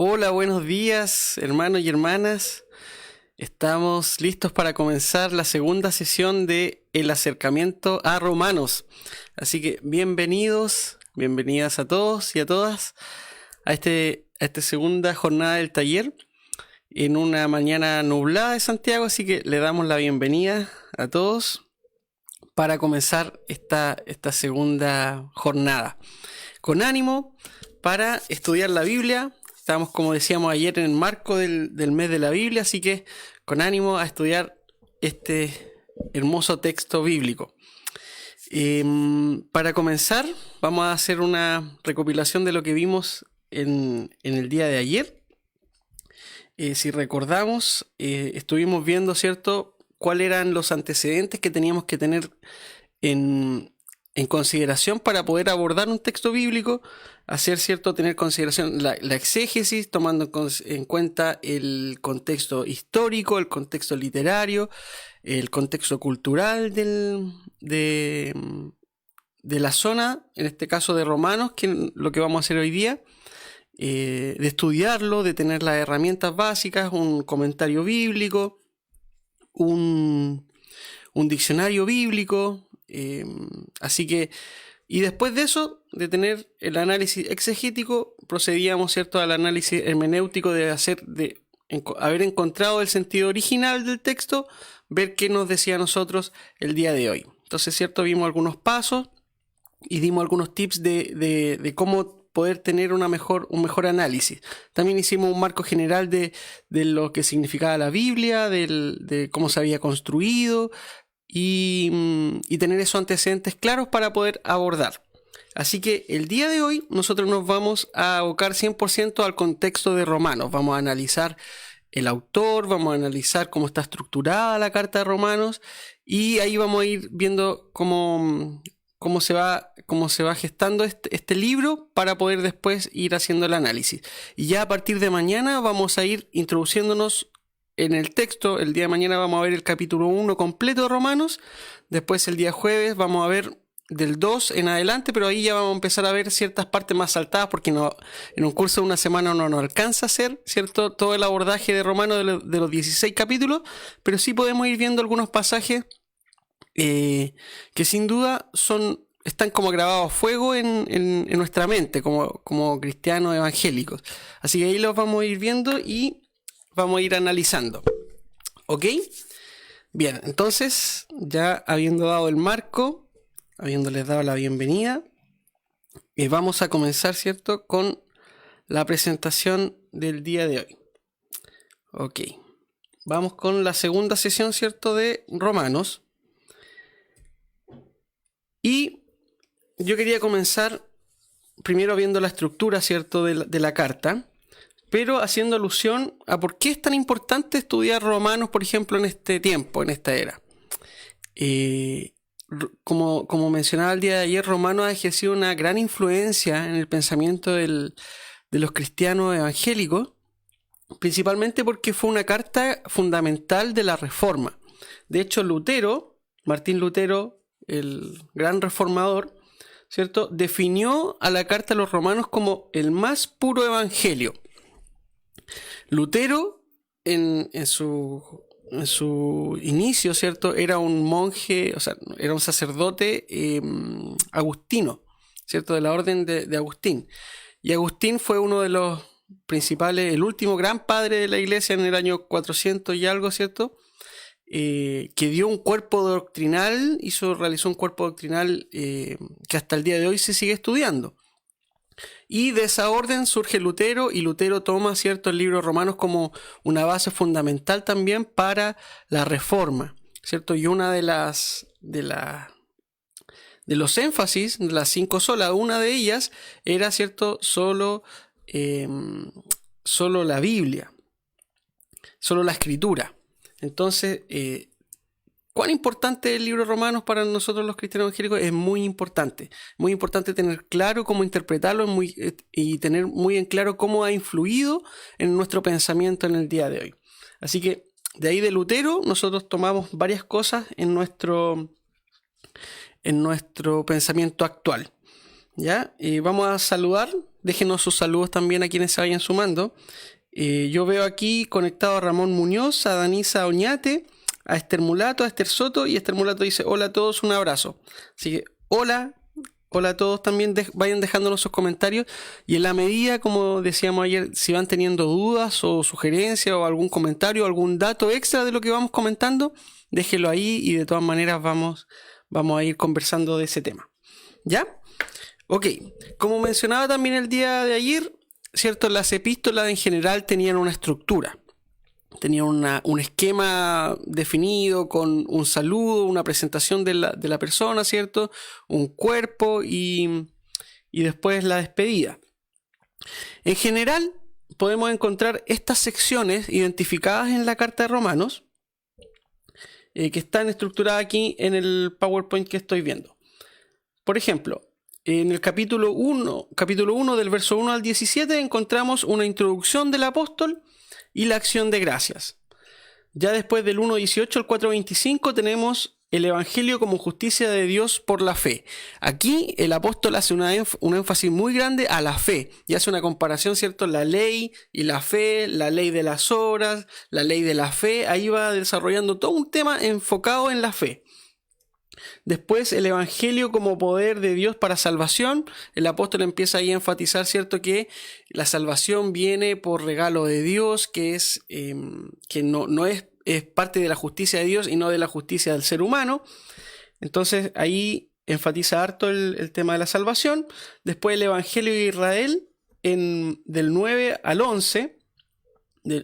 Hola, buenos días, hermanos y hermanas. Estamos listos para comenzar la segunda sesión de El acercamiento a Romanos. Así que bienvenidos, bienvenidas a todos y a todas a esta segunda jornada del taller en una mañana nublada de Santiago. Así que le damos la bienvenida a todos para comenzar esta segunda jornada. Con ánimo para estudiar la Biblia. Estamos, como decíamos ayer, en el marco del mes de la Biblia, así que con ánimo a estudiar este hermoso texto bíblico. Para comenzar, vamos a hacer una recopilación de lo que vimos en el día de ayer. Si recordamos, estuvimos viendo, ¿cierto?, cuáles eran los antecedentes que teníamos que tener en consideración para poder abordar un texto bíblico, tener consideración la exégesis, tomando en cuenta el contexto histórico, el contexto literario, el contexto cultural de la zona, en este caso de Romanos, que es lo que vamos a hacer hoy día, de estudiarlo, de tener las herramientas básicas, un comentario bíblico, un diccionario bíblico. Y después de eso, de tener el análisis exegético, procedíamos, ¿cierto?, al análisis hermenéutico de haber encontrado el sentido original del texto, ver qué nos decía a nosotros el día de hoy. Entonces, ¿cierto?, vimos algunos pasos y dimos algunos tips de cómo poder tener un mejor análisis. También hicimos un marco general de lo que significaba la Biblia, de cómo se había construido, y tener esos antecedentes claros para poder abordar. Así que el día de hoy nosotros nos vamos a abocar 100% al contexto de Romanos. Vamos a analizar el autor, vamos a analizar cómo está estructurada la carta de Romanos, y ahí vamos a ir viendo cómo se va gestando este libro para poder después ir haciendo el análisis. Y ya a partir de mañana vamos a ir introduciéndonos en el texto. El día de mañana vamos a ver el capítulo 1 completo de Romanos. Después el día jueves vamos a ver del 2 en adelante, pero ahí ya vamos a empezar a ver ciertas partes más saltadas, porque en un curso de una semana no nos alcanza a hacer, ¿cierto?, todo el abordaje de Romanos de los 16 capítulos, pero sí podemos ir viendo algunos pasajes que sin duda están como grabados a fuego en nuestra mente como cristianos evangélicos. Así que ahí los vamos a ir viendo y vamos a ir analizando. ¿Ok? Bien, entonces, ya habiendo dado el marco, habiéndoles dado la bienvenida, vamos a comenzar, ¿cierto?, con la presentación del día de hoy. Ok. Vamos con la segunda sesión, ¿cierto?, de Romanos. Y yo quería comenzar primero viendo la estructura, ¿cierto?, de la carta, pero haciendo alusión a por qué es tan importante estudiar Romanos, por ejemplo, en este tiempo, en esta era. Como mencionaba el día de ayer, Romanos ha ejercido una gran influencia en el pensamiento de los cristianos evangélicos, principalmente porque fue una carta fundamental de la Reforma. De hecho, Martín Lutero, el gran reformador, ¿cierto?, definió a la carta de los Romanos como el más puro evangelio. Lutero, en su inicio, ¿cierto?, era un monje, era un sacerdote agustino, ¿cierto?, de la orden de Agustín. Y Agustín fue uno de los principales, el último gran padre de la iglesia en el año 400 y algo, ¿cierto?, que dio un cuerpo doctrinal, realizó un cuerpo doctrinal que hasta el día de hoy se sigue estudiando. Y de esa orden surge Lutero, y Lutero toma, ¿cierto?, el libro de Romanos como una base fundamental también para la Reforma, ¿cierto? Y una de los énfasis, de las 5 solas, una de ellas era, ¿cierto?, solo la Biblia, solo la Escritura. Entonces, ¿cuán importante es el libro de Romanos para nosotros los cristianos evangélicos? Es muy importante tener claro cómo interpretarlo y tener muy en claro cómo ha influido en nuestro pensamiento en el día de hoy. Así que de ahí de Lutero nosotros tomamos varias cosas en nuestro pensamiento actual. ¿Ya? Vamos a saludar. Déjenos sus saludos también a quienes se vayan sumando. Yo veo aquí conectado a Ramón Muñoz, a Danisa Oñate, a Esther Mulato, a Esther Soto, y Esther Mulato dice: hola a todos, un abrazo. Así que hola a todos también, vayan dejándonos sus comentarios, y en la medida, como decíamos ayer, si van teniendo dudas o sugerencias o algún comentario, algún dato extra de lo que vamos comentando, déjenlo ahí, y de todas maneras vamos a ir conversando de ese tema. ¿Ya? Ok, como mencionaba también el día de ayer, ¿cierto? Las epístolas en general tenían una estructura, tenían un esquema definido con un saludo, una presentación de la persona, ¿cierto? Un cuerpo y después la despedida. En general, podemos encontrar estas secciones identificadas en la carta de Romanos, que están estructuradas aquí en el PowerPoint que estoy viendo. Por ejemplo, en el capítulo 1 del verso 1 al 17 encontramos una introducción del apóstol y la acción de gracias. Ya después del 1.18 al 4.25 tenemos el evangelio como justicia de Dios por la fe. Aquí el apóstol hace un énfasis muy grande a la fe y hace una comparación, ¿cierto? La ley y la fe, la ley de las obras, la ley de la fe. Ahí va desarrollando todo un tema enfocado en la fe. Después el evangelio como poder de Dios para salvación. El apóstol empieza ahí a enfatizar, ¿cierto?, que la salvación viene por regalo de Dios, que no es parte de la justicia de Dios y no de la justicia del ser humano. Entonces ahí enfatiza harto el tema de la salvación. Después el evangelio de Israel del 9 al 11.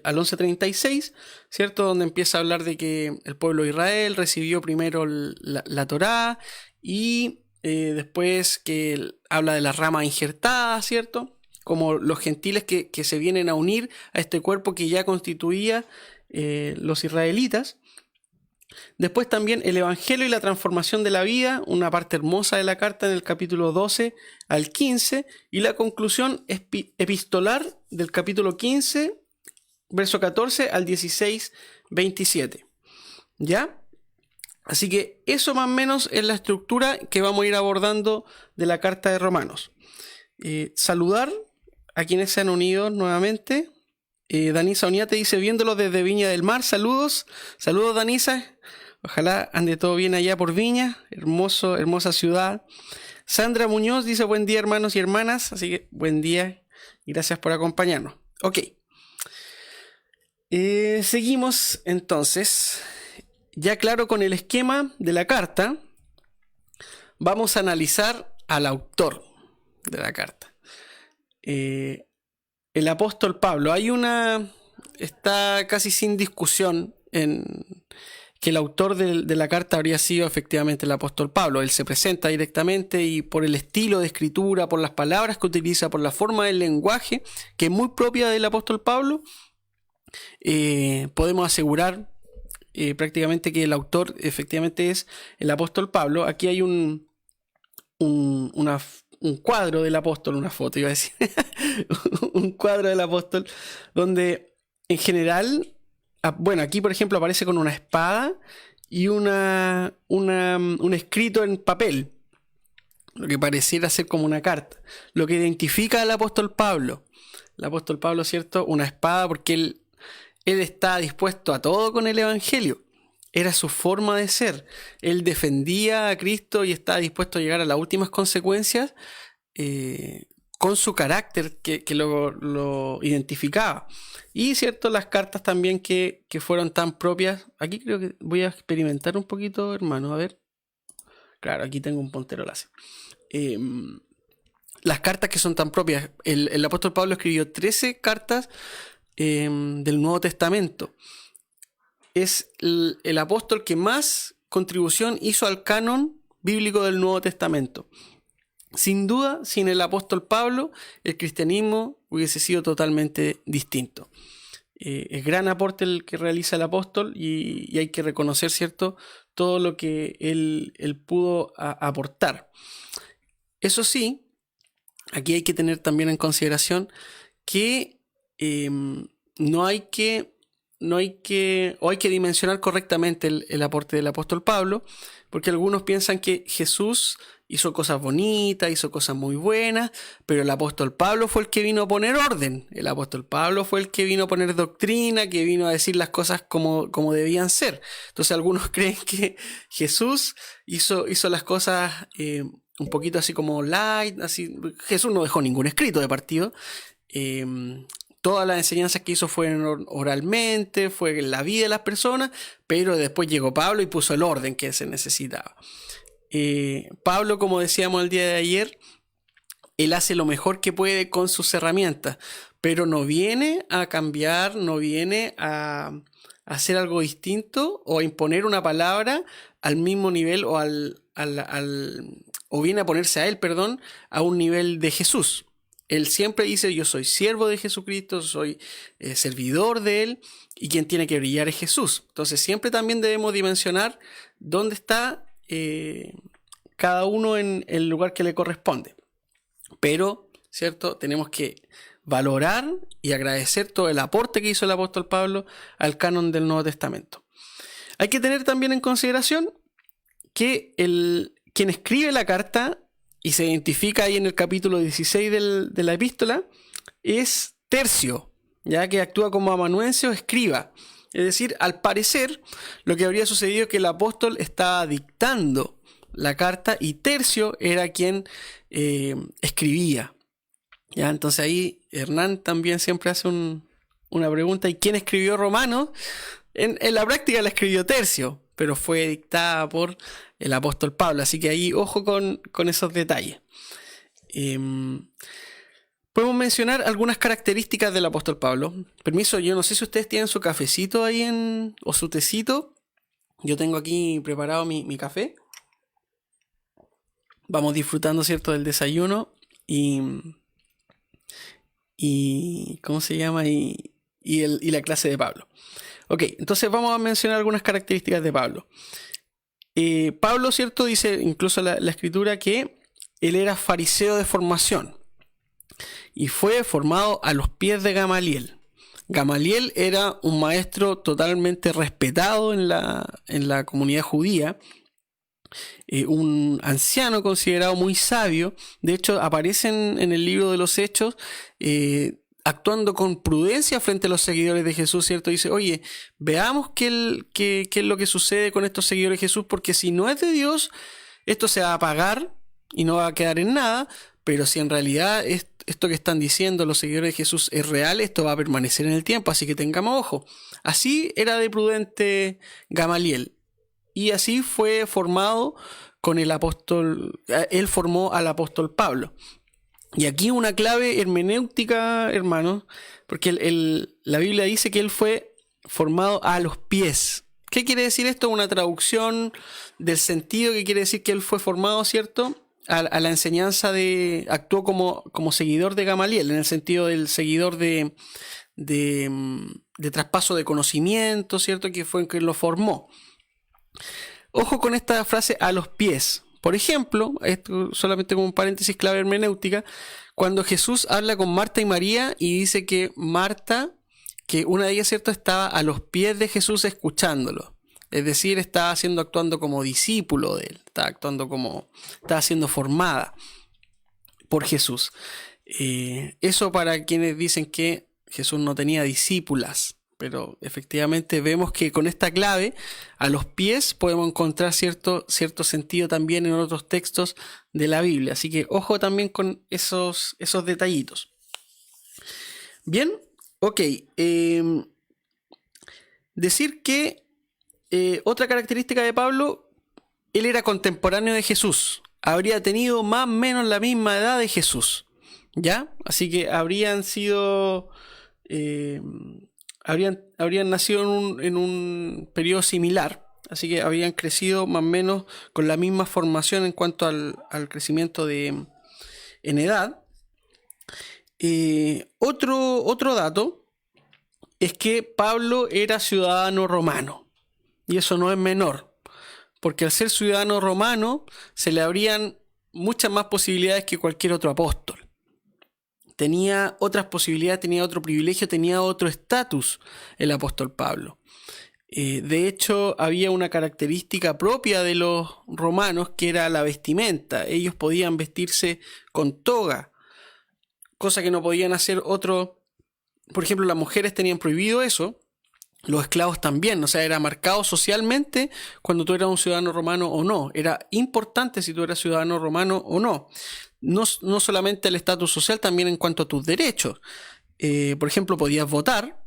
Al 11:36, ¿cierto? Donde empieza a hablar de que el pueblo de Israel recibió primero la Torá, y después que habla de la rama injertada, ¿cierto? Como los gentiles que se vienen a unir a este cuerpo que ya constituía los israelitas. Después también el evangelio y la transformación de la vida, una parte hermosa de la carta en el capítulo 12 al 15, y la conclusión epistolar del capítulo 15, verso 14 al 16, 27. ¿Ya? Así que eso más o menos es la estructura que vamos a ir abordando de la carta de Romanos. Saludar a quienes se han unido nuevamente. Danisa Oñate dice: viéndolo desde Viña del Mar, saludos. Saludos, Danisa. Ojalá ande todo bien allá por Viña. Hermosa ciudad. Sandra Muñoz dice: buen día, hermanos y hermanas. Así que buen día y gracias por acompañarnos. Ok. Seguimos entonces, ya claro con el esquema de la carta. Vamos a analizar al autor de la carta, el apóstol Pablo. Está casi sin discusión en que el autor de la carta habría sido efectivamente el apóstol Pablo. Él se presenta directamente, y por el estilo de escritura, por las palabras que utiliza, por la forma del lenguaje que es muy propia del apóstol Pablo, podemos asegurar prácticamente que el autor efectivamente es el apóstol Pablo. Aquí hay un cuadro del apóstol, una foto iba a decir, un cuadro del apóstol, donde en general, bueno, aquí por ejemplo aparece con una espada y un escrito en papel, lo que pareciera ser como una carta, lo que identifica al apóstol Pablo. El apóstol Pablo, ¿cierto? Una espada, porque él está dispuesto a todo con el evangelio. Era su forma de ser. Él defendía a Cristo y estaba dispuesto a llegar a las últimas consecuencias con su carácter que lo identificaba. Y cierto, las cartas también que fueron tan propias. Aquí creo que voy a experimentar un poquito, hermano. A ver. Claro, aquí tengo un puntero láser. Las cartas que son tan propias. El apóstol Pablo escribió 13 cartas del Nuevo Testamento. Es el apóstol que más contribución hizo al canon bíblico del Nuevo Testamento. Sin duda, sin el apóstol Pablo, el cristianismo hubiese sido totalmente distinto. Es gran aporte el que realiza el apóstol, y hay que reconocer, ¿cierto?, todo lo que él pudo aportar. Eso sí, aquí hay que tener también en consideración que hay que dimensionar correctamente el aporte del apóstol Pablo, porque algunos piensan que Jesús hizo cosas bonitas, hizo cosas muy buenas, pero el apóstol Pablo fue el que vino a poner orden. El apóstol Pablo fue el que vino a poner doctrina, que vino a decir las cosas como debían ser. Entonces algunos creen que Jesús hizo las cosas un poquito así como light, así. Jesús no dejó ningún escrito de partido. Todas las enseñanzas que hizo fueron oralmente, fue en la vida de las personas, pero después llegó Pablo y puso el orden que se necesitaba. Pablo, como decíamos el día de ayer, él hace lo mejor que puede con sus herramientas, pero no viene a cambiar, no viene a hacer algo distinto o a imponer una palabra al mismo nivel o o viene a ponerse a él, a un nivel de Jesús. Él siempre dice: yo soy siervo de Jesucristo, soy servidor de Él, y quien tiene que brillar es Jesús. Entonces siempre también debemos dimensionar dónde está cada uno en el lugar que le corresponde. Pero, ¿cierto? Tenemos que valorar y agradecer todo el aporte que hizo el apóstol Pablo al canon del Nuevo Testamento. Hay que tener también en consideración que quien escribe la carta, y se identifica ahí en el capítulo 16 de la epístola, es Tercio, ya que actúa como amanuense o escriba. Es decir, al parecer, lo que habría sucedido es que el apóstol estaba dictando la carta y Tercio era quien escribía. ¿Ya? Entonces ahí Hernán también siempre hace una pregunta: ¿y quién escribió Romanos? En la práctica la escribió Tercio, pero fue dictada por el apóstol Pablo. Así que ahí ojo con esos detalles. Podemos mencionar algunas características del apóstol Pablo. Permiso, yo no sé si ustedes tienen su cafecito ahí o su tecito. Yo tengo aquí preparado mi café. Vamos disfrutando, ¿cierto?, del desayuno y ¿cómo se llama? Y la clase de Pablo. Ok, entonces vamos a mencionar algunas características de Pablo. Pablo, ¿cierto?, dice incluso la escritura que él era fariseo de formación y fue formado a los pies de Gamaliel. Gamaliel era un maestro totalmente respetado en la comunidad judía, un anciano considerado muy sabio. De hecho, aparecen en el libro de los Hechos actuando con prudencia frente a los seguidores de Jesús, ¿cierto? Dice: oye, veamos qué es lo que sucede con estos seguidores de Jesús, porque si no es de Dios, esto se va a apagar y no va a quedar en nada, pero si en realidad esto que están diciendo los seguidores de Jesús es real, esto va a permanecer en el tiempo, así que tengamos ojo. Así era de prudente Gamaliel, y así fue formado con el apóstol. Él formó al apóstol Pablo. Y aquí una clave hermenéutica, hermanos, porque la Biblia dice que él fue formado a los pies. ¿Qué quiere decir esto? Una traducción del sentido que quiere decir que él fue formado, ¿cierto?, a la enseñanza actuó como seguidor de Gamaliel, en el sentido del seguidor de traspaso de conocimiento, ¿cierto?, que fue quien lo formó. Ojo con esta frase: a los pies. Por ejemplo, esto solamente como un paréntesis, clave hermenéutica, cuando Jesús habla con Marta y María y dice que Marta, que una de ellas, ¿cierto?, estaba a los pies de Jesús escuchándolo. Es decir, estaba actuando como discípulo de él, estaba siendo formada por Jesús. Eso para quienes dicen que Jesús no tenía discípulas. Pero efectivamente vemos que con esta clave, a los pies, podemos encontrar cierto sentido también en otros textos de la Biblia. Así que ojo también con esos detallitos. Bien, ok. Decir que otra característica de Pablo: él era contemporáneo de Jesús. Habría tenido más o menos la misma edad de Jesús, ¿ya? Así que habrían sido... Habrían nacido en un periodo similar, así que habrían crecido más o menos con la misma formación en cuanto al crecimiento en edad. Otro dato es que Pablo era ciudadano romano, y eso no es menor, porque al ser ciudadano romano se le abrían muchas más posibilidades que cualquier otro apóstol. Tenía otras posibilidades, tenía otro privilegio, tenía otro estatus el apóstol Pablo. De hecho, había una característica propia de los romanos que era la vestimenta. Ellos podían vestirse con toga, cosa que no podían hacer otros. Por ejemplo, las mujeres tenían prohibido eso, los esclavos también. O sea, era marcado socialmente cuando tú eras un ciudadano romano o no. Era importante si tú eras ciudadano romano o no. No solamente el estatus social, también en cuanto a tus derechos. Por ejemplo, podías votar.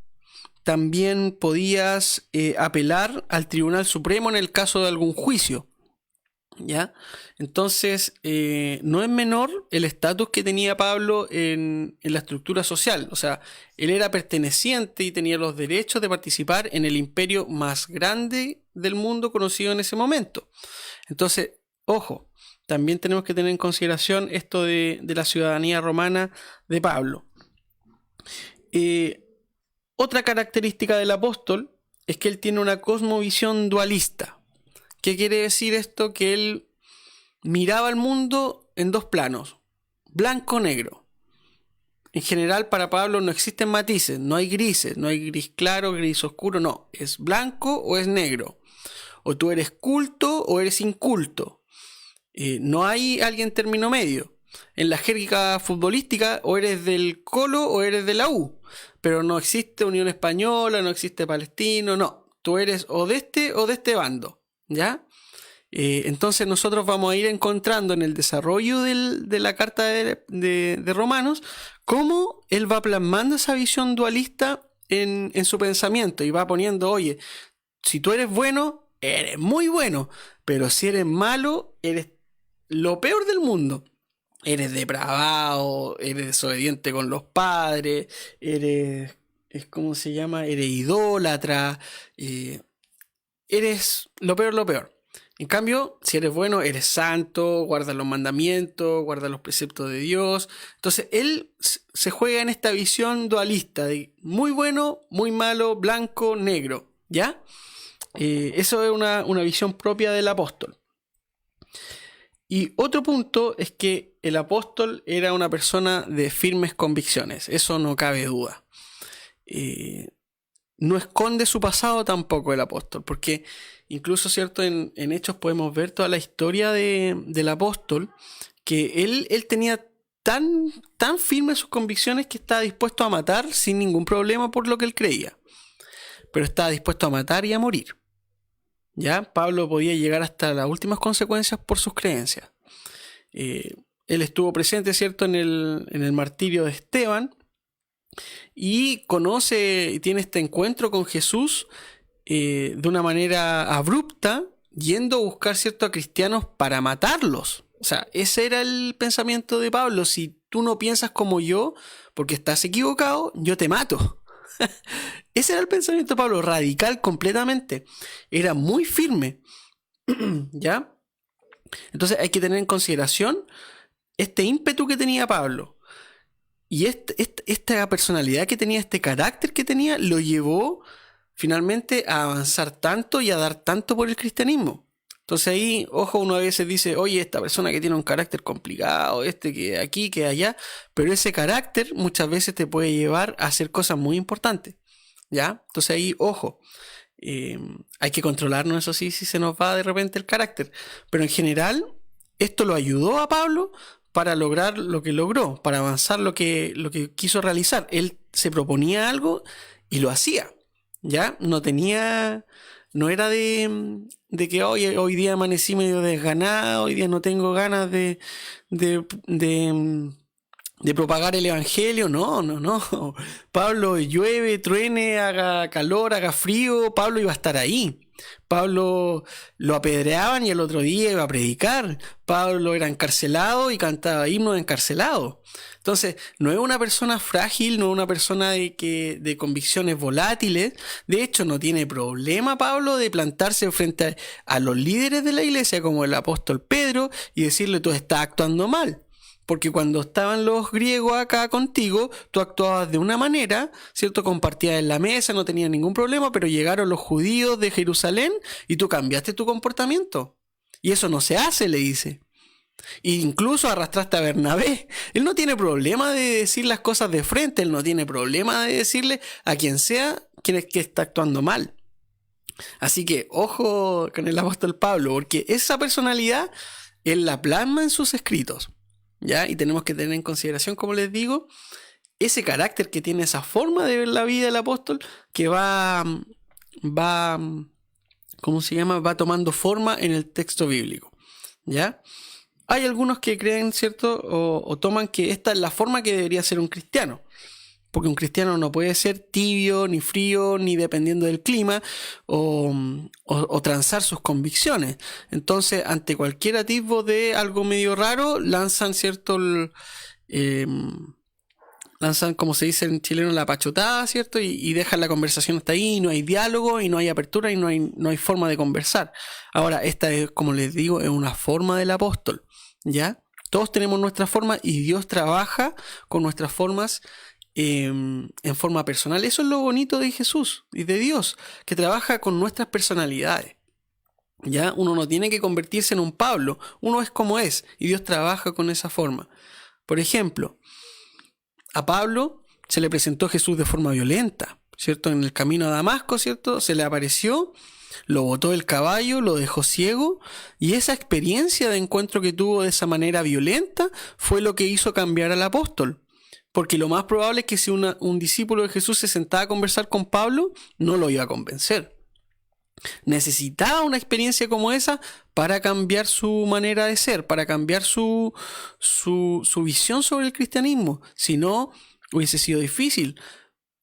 También podías apelar al Tribunal Supremo en el caso de algún juicio, ¿ya? Entonces, no es menor el estatus que tenía Pablo en la estructura social. O sea, él era perteneciente y tenía los derechos de participar en el imperio más grande del mundo conocido en ese momento. Entonces, ojo, también tenemos que tener en consideración esto de la ciudadanía romana de Pablo. Otra característica del apóstol es que él tiene una cosmovisión dualista. ¿Qué quiere decir esto? Que él miraba el mundo en dos planos, blanco-negro. En general, para Pablo no existen matices, no hay grises, no hay gris claro, gris oscuro, no. Es blanco o es negro. O tú eres culto o eres inculto. No hay alguien término medio. En la jerga futbolística, o eres del Colo o eres de la U. Pero no existe Unión Española, no existe Palestino, no. Tú eres o de este bando, ¿ya? Entonces nosotros vamos a ir encontrando en el desarrollo de la carta de Romanos cómo él va plasmando esa visión dualista en su pensamiento y va poniendo, oye, si tú eres bueno, eres muy bueno, pero si eres malo, eres lo peor del mundo. Eres depravado, eres desobediente con los padres, ¿cómo se llama? Eres idólatra, eres lo peor. En cambio, si eres bueno, eres santo, guardas los mandamientos, guardas los preceptos de Dios. Entonces, él se juega en esta visión dualista de muy bueno, muy malo, blanco, negro, ¿ya? Eso es una visión propia del apóstol. Y otro punto es que el apóstol era una persona de firmes convicciones, eso no cabe duda. No esconde su pasado tampoco el apóstol, porque incluso, ¿cierto? En Hechos podemos ver toda la historia del apóstol, que él tenía tan firmes sus convicciones que estaba dispuesto a matar sin ningún problema por lo que él creía. Pero estaba dispuesto a matar y a morir. ¿Ya? Pablo podía llegar hasta las últimas consecuencias por sus creencias. Él estuvo presente, ¿cierto?, en el martirio de Esteban y conoce y tiene este encuentro con Jesús de una manera abrupta, yendo a buscar, ¿cierto?, a cristianos para matarlos. O sea, ese era el pensamiento de Pablo. Si tú no piensas como yo, porque estás equivocado, yo te mato. Ese era el pensamiento de Pablo, radical completamente. Era muy firme. ¿Ya? Entonces hay que tener en consideración este ímpetu que tenía Pablo. Y esta personalidad que tenía, este carácter que tenía, lo llevó finalmente a avanzar tanto y a dar tanto por el cristianismo. Entonces ahí, ojo, uno a veces dice, oye, esta persona que tiene un carácter complicado, que aquí, que allá, pero ese carácter muchas veces te puede llevar a hacer cosas muy importantes, ¿ya? Entonces ahí, ojo, hay que controlarnos, eso sí, si se nos va de repente el carácter, pero en general esto lo ayudó a Pablo para lograr lo que logró, para avanzar lo que quiso realizar. Él se proponía algo y lo hacía, ¿ya? No era de que hoy día amanecí medio desganado, hoy día no tengo ganas de propagar el evangelio. No. Pablo, llueve, truene, haga calor, haga frío, Pablo iba a estar ahí. Pablo lo apedreaban y el otro día iba a predicar. Pablo era encarcelado y cantaba himnos encarcelado. Entonces, no es una persona frágil, no es una persona de convicciones volátiles. De hecho, no tiene problema Pablo de plantarse frente a los líderes de la iglesia, como el apóstol Pedro, y decirle: tú estás actuando mal. Porque cuando estaban los griegos acá contigo, tú actuabas de una manera, ¿cierto? Compartías en la mesa, no tenías ningún problema, pero llegaron los judíos de Jerusalén y tú cambiaste tu comportamiento. Y eso no se hace, le dice. E incluso arrastraste a Bernabé. Él no tiene problema de decir las cosas de frente, él no tiene problema de decirle a quien sea que está actuando mal. Así que ojo con el apóstol Pablo, porque esa personalidad él la plasma en sus escritos, ¿ya? Y tenemos que tener en consideración, como les digo, ese carácter que tiene, esa forma de ver la vida del apóstol que va, ¿cómo se llama? Va tomando forma en el texto bíblico, ¿ya? Hay algunos que creen, ¿cierto? O toman que esta es la forma que debería ser un cristiano. Porque un cristiano no puede ser tibio, ni frío, ni dependiendo del clima, o transar sus convicciones. Entonces, ante cualquier atisbo de algo medio raro, lanzan, ¿cierto? Lanzan, como se dice en chileno, la pachotada, ¿cierto? Y dejan la conversación hasta ahí, no hay diálogo, y no hay apertura, y no hay forma de conversar. Ahora, esta es, como les digo, es una forma del apóstol, ¿ya? Todos tenemos nuestra forma y Dios trabaja con nuestras formas en forma personal. Eso es lo bonito de Jesús y de Dios, que trabaja con nuestras personalidades. ¿Ya? Uno no tiene que convertirse en un Pablo, uno es como es y Dios trabaja con esa forma. Por ejemplo, a Pablo se le presentó Jesús de forma violenta, ¿cierto? En el camino a Damasco, ¿cierto? Se le apareció, lo botó del caballo, lo dejó ciego, y esa experiencia de encuentro que tuvo de esa manera violenta fue lo que hizo cambiar al apóstol. Porque lo más probable es que si un discípulo de Jesús se sentaba a conversar con Pablo, no lo iba a convencer. Necesitaba una experiencia como esa para cambiar su manera de ser, para cambiar su visión sobre el cristianismo. Si no, hubiese sido difícil.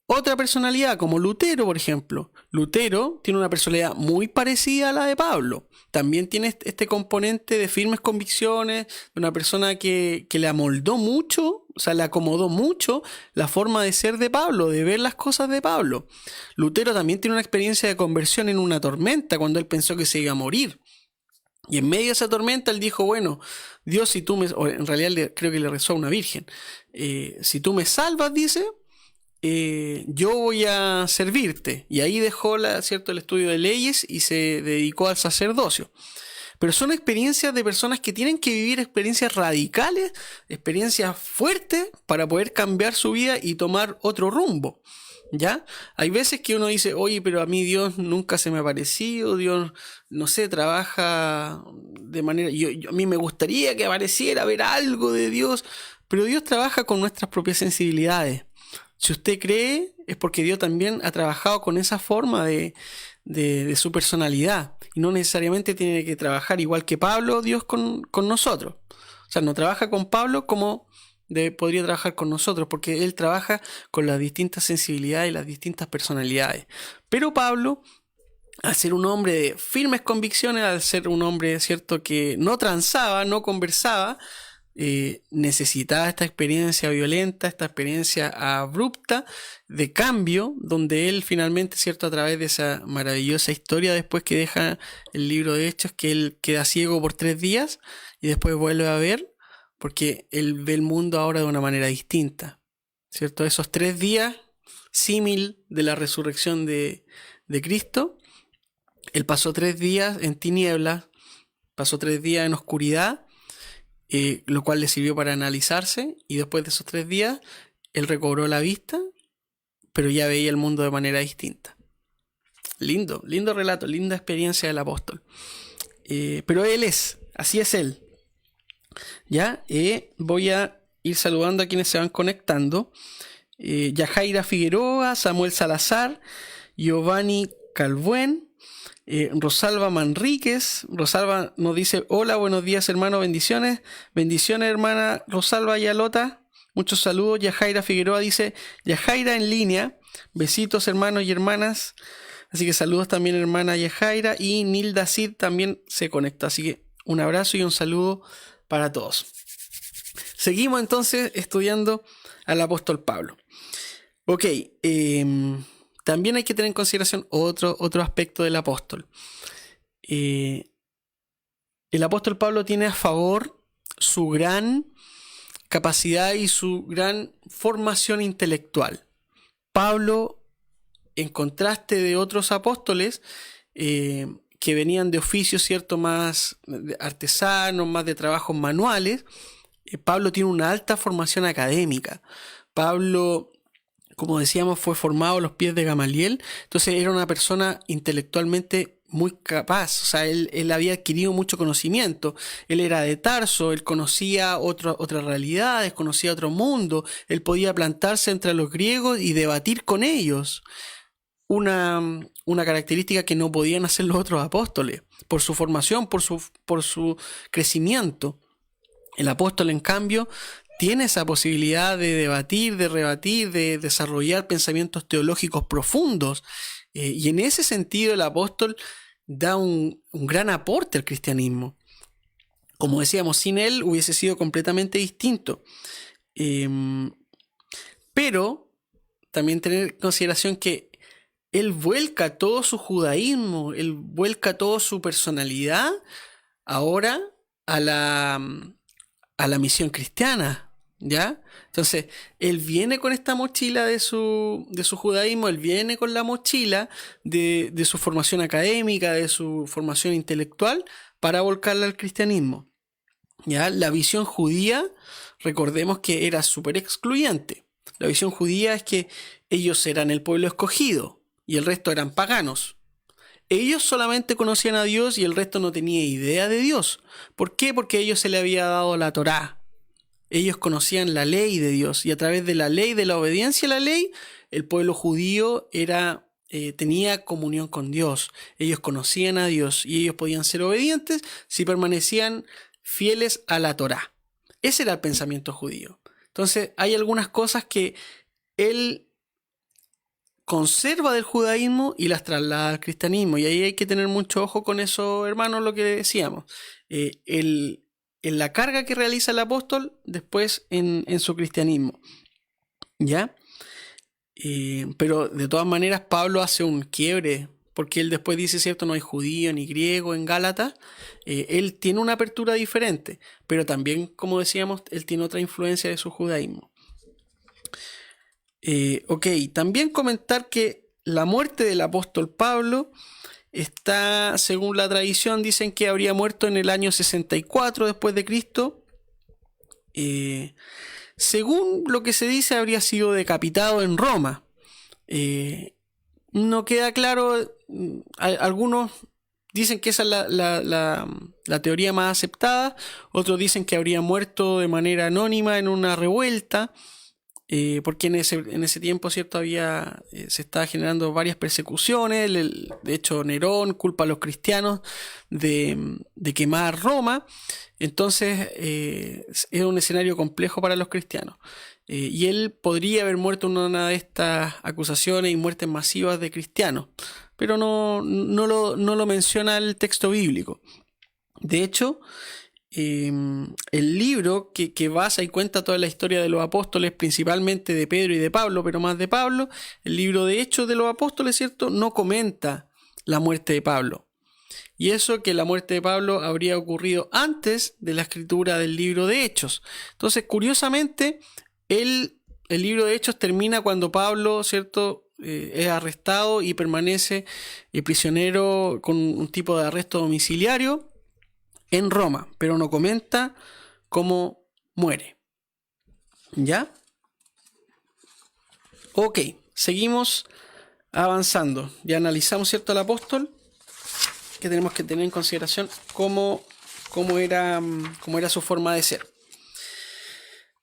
Otra personalidad, como Lutero, por ejemplo. Lutero tiene una personalidad muy parecida a la de Pablo. También tiene este componente de firmes convicciones, de una persona que le amoldó mucho, o sea, le acomodó mucho la forma de ser de Pablo, de ver las cosas de Pablo. Lutero también tiene una experiencia de conversión en una tormenta, cuando él pensó que se iba a morir. Y en medio de esa tormenta él dijo, bueno, Dios, si tú me... O en realidad creo que le rezó a una virgen. Si tú me salvas, dice... yo voy a servirte. Y ahí dejó ¿cierto? El estudio de leyes y se dedicó al sacerdocio. Pero son experiencias de personas que tienen que vivir experiencias radicales, experiencias fuertes para poder cambiar su vida y tomar otro rumbo. ¿Ya? Hay veces que uno dice, oye, pero a mí Dios nunca se me ha parecido, Dios, no sé, trabaja de manera... a mí me gustaría que apareciera ver algo de Dios, pero Dios trabaja con nuestras propias sensibilidades. Si usted cree, es porque Dios también ha trabajado con esa forma de su personalidad. Y no necesariamente tiene que trabajar igual que Pablo, Dios con nosotros. O sea, no trabaja con Pablo como podría trabajar con nosotros, porque Él trabaja con las distintas sensibilidades y las distintas personalidades. Pero Pablo, al ser un hombre de firmes convicciones, al ser un hombre, ¿cierto?, que no transaba, no conversaba, necesitaba esta experiencia violenta, esta experiencia abrupta de cambio, donde él finalmente, cierto, a través de esa maravillosa historia después que deja el libro de Hechos, que él queda ciego por 3 días y después vuelve a ver, porque él ve el mundo ahora de una manera distinta, ¿cierto? Esos 3 días, símil de la resurrección de Cristo, él pasó 3 días en tinieblas, pasó 3 días en oscuridad, lo cual le sirvió para analizarse, y después de esos 3 días él recobró la vista, pero ya veía el mundo de manera distinta. Lindo relato, linda experiencia del apóstol. Pero él así es él. Ya, voy a ir saludando a quienes se van conectando. Yajaira Figueroa, Samuel Salazar, Giovanni Calbuen, Rosalba Manríquez. Rosalba nos dice: hola, buenos días, hermano, bendiciones. Bendiciones, hermana Rosalba Yalota. Muchos saludos. Yajaira Figueroa dice: Yajaira en línea. Besitos, hermanos y hermanas. Así que saludos también, hermana Yajaira. Y Nilda Cid también se conecta. Así que un abrazo y un saludo para todos. Seguimos entonces estudiando al apóstol Pablo. Ok, también hay que tener en consideración otro aspecto del apóstol. El apóstol Pablo tiene a favor su gran capacidad y su gran formación intelectual. Pablo, en contraste de otros apóstoles que venían de oficios, ¿cierto?, más artesanos, más de trabajos manuales, Pablo tiene una alta formación académica. Pablo como decíamos, fue formado a los pies de Gamaliel, entonces era una persona intelectualmente muy capaz, o sea, él había adquirido mucho conocimiento, él era de Tarso, él conocía otras realidades, conocía otro mundo, él podía plantarse entre los griegos y debatir con ellos. Una característica que no podían hacer los otros apóstoles, por su formación, por su crecimiento. El apóstol, en cambio, tiene esa posibilidad de debatir, de rebatir, de desarrollar pensamientos teológicos profundos. Y en ese sentido el apóstol da un gran aporte al cristianismo. Como decíamos, sin él hubiese sido completamente distinto. Pero también tener en consideración que él vuelca todo su judaísmo, él vuelca toda su personalidad ahora a la misión cristiana, ¿ya? Entonces, él viene con esta mochila de su judaísmo, él viene con la mochila de su formación académica, de su formación intelectual, para volcarla al cristianismo, ¿ya? La visión judía, recordemos que era súper excluyente. La visión judía es que ellos eran el pueblo escogido y el resto eran paganos. Ellos solamente conocían a Dios y el resto no tenía idea de Dios. ¿Por qué? Porque a ellos se le había dado la Torá. Ellos conocían la ley de Dios y a través de la ley, de la obediencia a la ley, el pueblo judío tenía comunión con Dios. Ellos conocían a Dios y ellos podían ser obedientes si permanecían fieles a la Torá. Ese era el pensamiento judío. Entonces hay algunas cosas que él conserva del judaísmo y las traslada al cristianismo, y ahí hay que tener mucho ojo con eso, hermanos, lo que decíamos, en la carga que realiza el apóstol después en su cristianismo, ¿ya? Pero de todas maneras Pablo hace un quiebre, porque él después dice, cierto, no hay judío ni griego en Gálatas. Él tiene una apertura diferente, pero también, como decíamos, él tiene otra influencia de su judaísmo. También comentar que la muerte del apóstol Pablo está, según la tradición, dicen que habría muerto en el año 64 después de Cristo. Según lo que se dice, habría sido decapitado en Roma. No queda claro, algunos dicen que esa es la teoría más aceptada, otros dicen que habría muerto de manera anónima en una revuelta. Porque en ese tiempo, ¿cierto? Se estaba generando varias persecuciones. De hecho, Nerón culpa a los cristianos de quemar Roma. Entonces, es un escenario complejo para los cristianos. Y él podría haber muerto en una de estas acusaciones y muertes masivas de cristianos. Pero no lo menciona el texto bíblico. De hecho, el libro que basa y cuenta toda la historia de los apóstoles, principalmente de Pedro y de Pablo, pero más de Pablo, el libro de Hechos de los Apóstoles, ¿cierto?, no comenta la muerte de Pablo. Y eso, que la muerte de Pablo habría ocurrido antes de la escritura del libro de Hechos. Entonces, curiosamente, el libro de Hechos termina cuando Pablo, ¿cierto?, es arrestado y permanece prisionero con un tipo de arresto domiciliario en Roma, pero no comenta cómo muere. ¿Ya? Ok, seguimos avanzando. Ya analizamos, ¿cierto?, al apóstol, que tenemos que tener en consideración cómo era su forma de ser.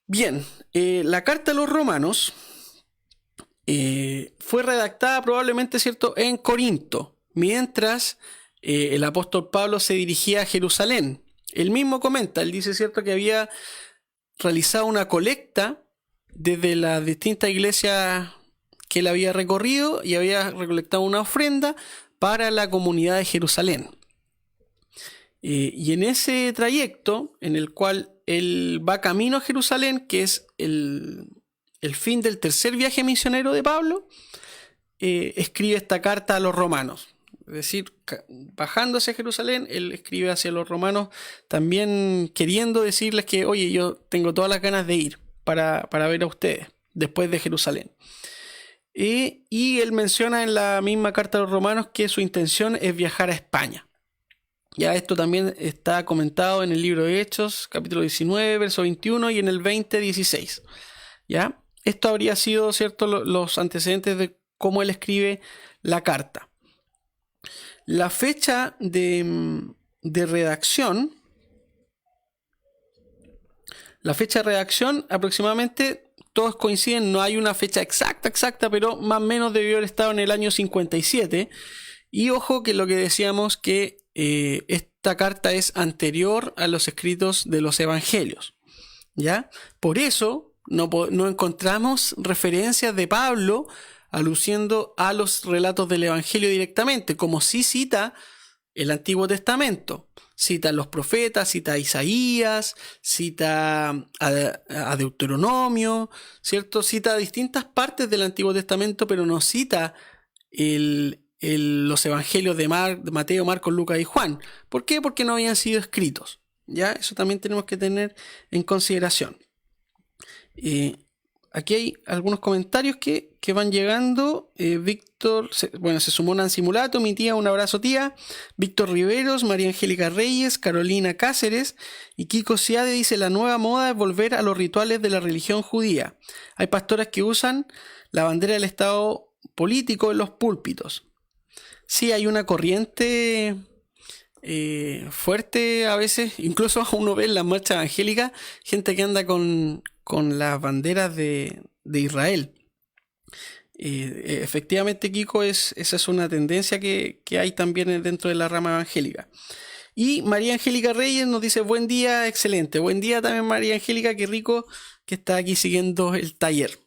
Bien, la carta a los romanos fue redactada probablemente, ¿cierto?, en Corinto, mientras el apóstol Pablo se dirigía a Jerusalén. Él mismo comenta, él dice, ¿cierto?, que había realizado una colecta desde las distintas iglesias que él había recorrido y había recolectado una ofrenda para la comunidad de Jerusalén. Y en ese trayecto, en el cual él va camino a Jerusalén, que es el fin del tercer viaje misionero de Pablo, escribe esta carta a los romanos. Es decir, bajando hacia Jerusalén, él escribe hacia los romanos, también queriendo decirles que, oye, yo tengo todas las ganas de ir para ver a ustedes después de Jerusalén. Y él menciona en la misma carta a los romanos que su intención es viajar a España. Ya esto también está comentado en el libro de Hechos, capítulo 19, verso 21, y en el 20, 16. ¿Ya? esto habría sido, ¿cierto?, los antecedentes de cómo él escribe la carta. La fecha de redacción, aproximadamente todos coinciden, no hay una fecha exacta, pero más o menos debió haber estado en el año 57. Y ojo que lo que decíamos que esta carta es anterior a los escritos de los evangelios, ¿ya? Por eso no encontramos referencias de Pablo aluciendo a los relatos del evangelio directamente, como sí cita el Antiguo Testamento. Cita a los profetas, cita a Isaías, cita a Deuteronomio, ¿cierto? Cita a distintas partes del Antiguo Testamento, pero no cita los evangelios de Mateo, Marcos, Lucas y Juan. ¿Por qué? Porque no habían sido escritos. ¿Ya? Eso también tenemos que tener en consideración. Aquí hay algunos comentarios que van llegando. Víctor, se sumó Nancy Mulato, mi tía, un abrazo tía. Víctor Riveros, María Angélica Reyes, Carolina Cáceres y Kiko Siade dice: la nueva moda es volver a los rituales de la religión judía. Hay pastoras que usan la bandera del Estado político en los púlpitos. Sí, hay una corriente fuerte a veces, incluso uno ve en las marchas evangélicas gente que anda con las banderas de Israel. Efectivamente, Kiko, esa es una tendencia que hay también dentro de la rama evangélica. Y María Angélica Reyes nos dice: buen día, excelente. Buen día también, María Angélica, qué rico que está aquí siguiendo el taller.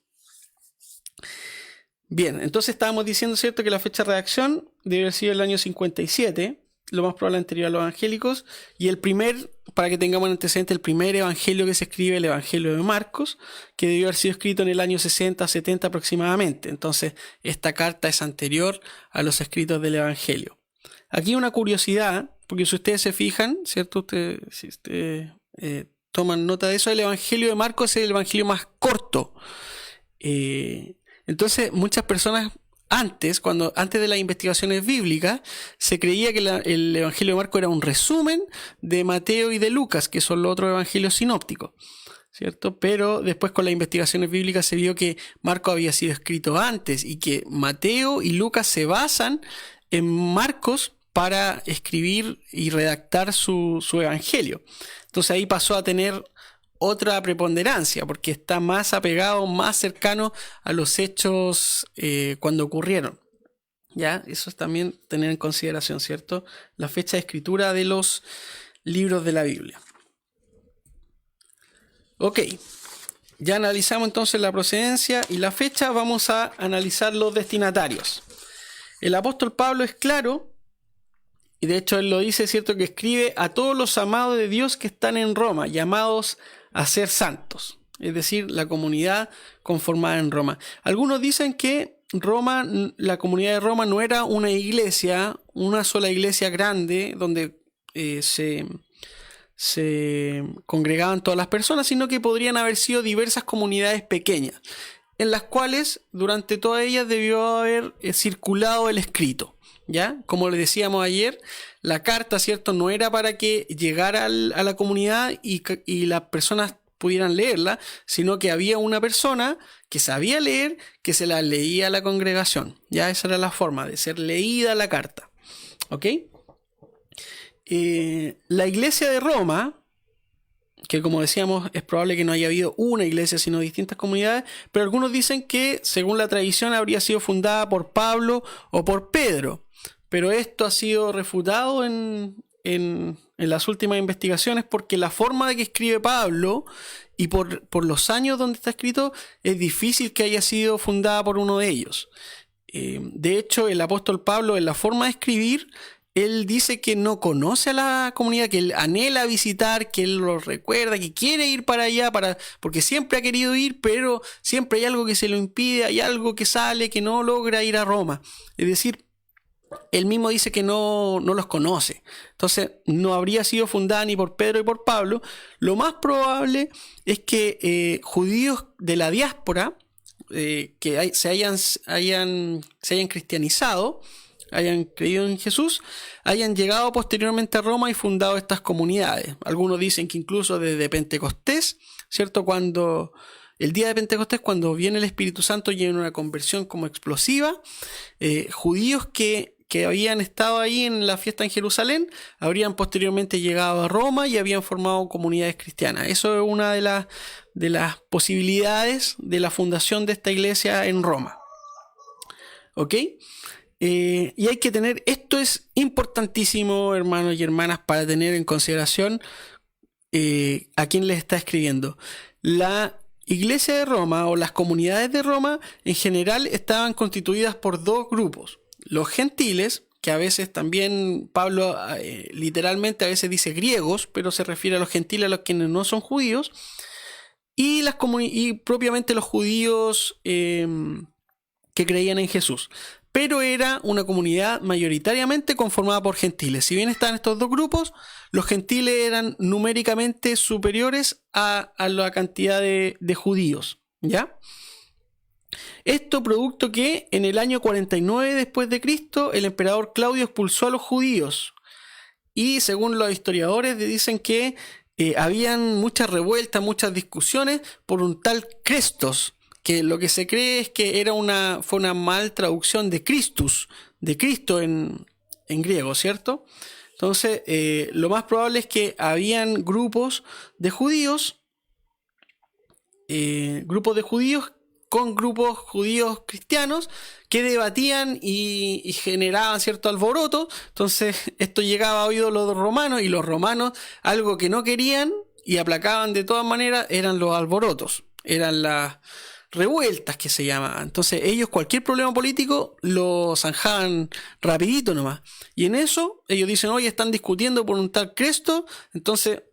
Bien, entonces estábamos diciendo, ¿cierto?, que la fecha de redacción debe haber sido el año 57, lo más probable anterior a los evangélicos, y para que tengamos antecedente, el primer evangelio que se escribe, el evangelio de Marcos, que debió haber sido escrito en el año 60, 70 aproximadamente. Entonces, esta carta es anterior a los escritos del evangelio. Aquí una curiosidad, porque si ustedes se fijan, ¿cierto?, si ustedes toman nota de eso, el evangelio de Marcos es el evangelio más corto. Entonces, muchas personas antes de las investigaciones bíblicas, se creía que el evangelio de Marcos era un resumen de Mateo y de Lucas, que son los otros evangelios sinópticos, ¿cierto? Pero después, con las investigaciones bíblicas, se vio que Marcos había sido escrito antes y que Mateo y Lucas se basan en Marcos para escribir y redactar su evangelio. Entonces ahí pasó a tener otra preponderancia, porque está más apegado, más cercano a los hechos cuando ocurrieron. ¿Ya? Eso es también tener en consideración, ¿cierto? La fecha de escritura de los libros de la Biblia. Ok, ya analizamos entonces la procedencia y la fecha. Vamos a analizar los destinatarios. El apóstol Pablo es claro, y de hecho él lo dice, ¿cierto?, que escribe a todos los amados de Dios que están en Roma, llamados a ser santos, es decir, la comunidad conformada en Roma. Algunos dicen que la comunidad de Roma no era una iglesia, una sola iglesia grande donde se congregaban todas las personas, sino que podrían haber sido diversas comunidades pequeñas, en las cuales durante todas ellas debió haber circulado el escrito. ¿Ya? Como le decíamos ayer, la carta, ¿cierto?, no era para que llegara a la comunidad y las personas pudieran leerla, sino que había una persona que sabía leer, que se la leía a la congregación. Ya esa era la forma de ser leída la carta. ¿Ok? La iglesia de Roma, que como decíamos es probable que no haya habido una iglesia sino distintas comunidades, pero algunos dicen que según la tradición habría sido fundada por Pablo o por Pedro. Pero esto ha sido refutado en las últimas investigaciones, porque la forma de que escribe Pablo y por los años donde está escrito, es difícil que haya sido fundada por uno de ellos. De hecho, el apóstol Pablo, en la forma de escribir, él dice que no conoce a la comunidad, que él anhela visitar, que él lo recuerda, que quiere ir para allá, porque siempre ha querido ir, pero siempre hay algo que se lo impide, hay algo que sale, que no logra ir a Roma. Es decir, él mismo dice que no los conoce. Entonces no habría sido fundada ni por Pedro ni por Pablo. Lo más probable es que judíos de la diáspora que se hayan cristianizado, hayan creído en Jesús, hayan llegado posteriormente a Roma y fundado estas comunidades. Algunos dicen que incluso desde Pentecostés, ¿cierto?, cuando el día de Pentecostés, cuando viene el Espíritu Santo y en una conversión como explosiva, judíos que habían estado ahí en la fiesta en Jerusalén, habrían posteriormente llegado a Roma y habían formado comunidades cristianas. Eso es una de las posibilidades de la fundación de esta iglesia en Roma. ¿Ok? Y hay que tener, esto es importantísimo, hermanos y hermanas, para tener en consideración a quién les está escribiendo. La iglesia de Roma o las comunidades de Roma en general estaban constituidas por dos grupos. Los gentiles, que a veces también Pablo literalmente a veces dice griegos, pero se refiere a los gentiles, a los quienes no son judíos, y propiamente los judíos que creían en Jesús. Pero era una comunidad mayoritariamente conformada por gentiles. Si bien estaban estos dos grupos, los gentiles eran numéricamente superiores a la cantidad de judíos, ¿ya? Esto producto que en el año 49 después de Cristo el emperador Claudio expulsó a los judíos. Y según los historiadores dicen que habían muchas revueltas, muchas discusiones por un tal Crestos, que lo que se cree es que fue una mal traducción de Christus, de Cristo en griego, ¿cierto? Entonces, lo más probable es que habían grupos de judíos con grupos judíos cristianos que debatían y generaban cierto alboroto. Entonces, esto llegaba a oídos de los romanos, y los romanos, algo que no querían y aplacaban de todas maneras, eran los alborotos, eran las revueltas que se llamaban. Entonces ellos cualquier problema político lo zanjaban rapidito nomás. Y en eso ellos dicen, oye, están discutiendo por un tal Cresto, entonces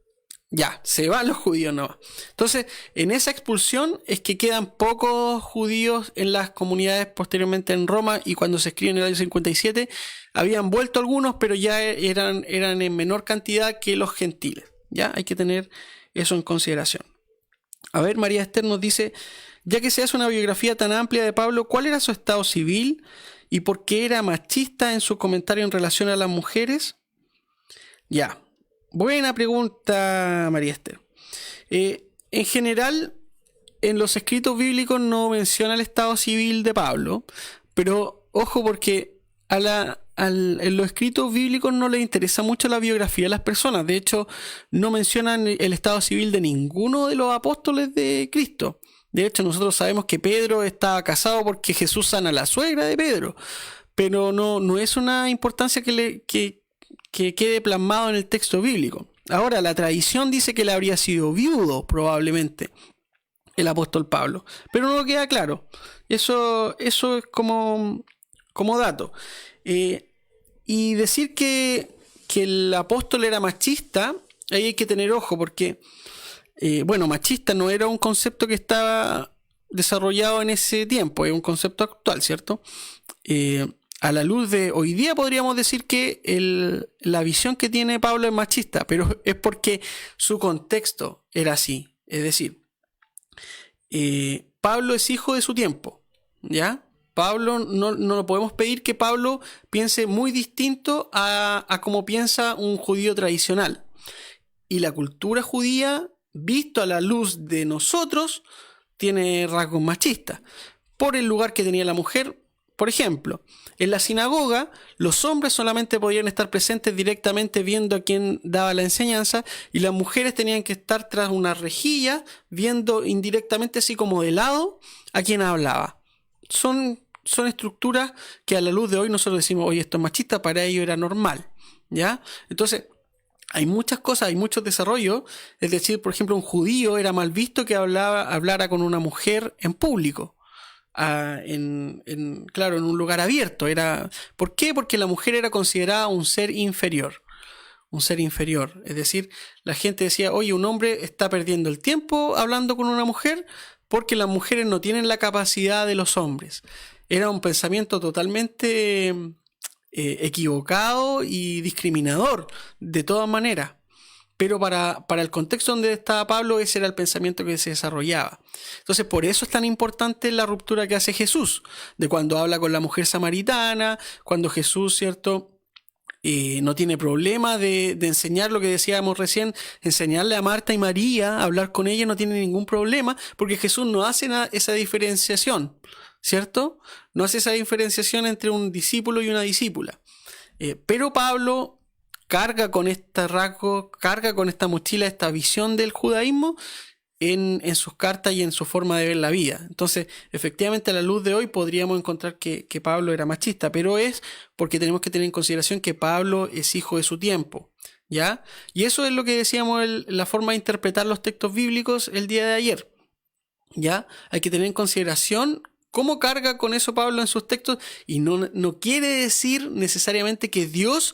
ya, se van los judíos nomás. Entonces en esa expulsión es que quedan pocos judíos en las comunidades posteriormente en Roma, y cuando se escribe en el año 57 habían vuelto algunos, pero ya eran en menor cantidad que los gentiles. Ya hay que tener eso en consideración. A ver, María Esther nos dice: ya que se hace una biografía tan amplia de Pablo, ¿cuál era su estado civil y por qué era machista en su comentario en relación a las mujeres? Ya, buena pregunta, María Esther. En general, en los escritos bíblicos no menciona el estado civil de Pablo, pero ojo, porque en los escritos bíblicos no les interesa mucho la biografía de las personas. De hecho, no mencionan el estado civil de ninguno de los apóstoles de Cristo. De hecho, nosotros sabemos que Pedro estaba casado porque Jesús sana a la suegra de Pedro, pero no es una importancia que quede plasmado en el texto bíblico. Ahora, la tradición dice que él habría sido viudo, probablemente, el apóstol Pablo, pero no queda claro. Eso es como dato. Y decir que el apóstol era machista, ahí hay que tener ojo, porque machista no era un concepto que estaba desarrollado en ese tiempo, es un concepto actual, ¿cierto? A la luz de hoy día podríamos decir que la visión que tiene Pablo es machista, pero es porque su contexto era así. Es decir, Pablo es hijo de su tiempo, ¿ya? Pablo, no podemos pedir que Pablo piense muy distinto a como piensa un judío tradicional. Y la cultura judía, visto a la luz de nosotros, tiene rasgos machistas. Por el lugar que tenía la mujer, por ejemplo, en la sinagoga, los hombres solamente podían estar presentes directamente viendo a quien daba la enseñanza, y las mujeres tenían que estar tras una rejilla viendo indirectamente, así como de lado, a quien hablaba. Son estructuras que a la luz de hoy nosotros decimos, oye, esto es machista, para ellos era normal, ¿ya? Entonces, hay muchas cosas, hay muchos desarrollos. Es decir, por ejemplo, un judío era mal visto que hablara con una mujer en público, en un lugar abierto. ¿Por qué? Porque la mujer era considerada un ser inferior. Es decir, la gente decía, oye, un hombre está perdiendo el tiempo hablando con una mujer porque las mujeres no tienen la capacidad de los hombres. Era un pensamiento totalmente equivocado y discriminador, de todas maneras. Pero para el contexto donde estaba Pablo, ese era el pensamiento que se desarrollaba. Entonces, por eso es tan importante la ruptura que hace Jesús, de cuando habla con la mujer samaritana, cuando Jesús, ¿cierto?, no tiene problema de enseñar lo que decíamos recién, enseñarle a Marta y María, hablar con ella, no tiene ningún problema, porque Jesús no hace esa diferenciación, ¿cierto? No hace esa diferenciación entre un discípulo y una discípula. Pero Pablo carga con este rasgo, carga con esta mochila, esta visión del judaísmo en sus cartas y en su forma de ver la vida. Entonces, efectivamente, a la luz de hoy podríamos encontrar que Pablo era machista, pero es porque tenemos que tener en consideración que Pablo es hijo de su tiempo, ¿ya? Y eso es lo que decíamos, la forma de interpretar los textos bíblicos el día de ayer, ¿ya? Hay que tener en consideración cómo carga con eso Pablo en sus textos, y no quiere decir necesariamente que Dios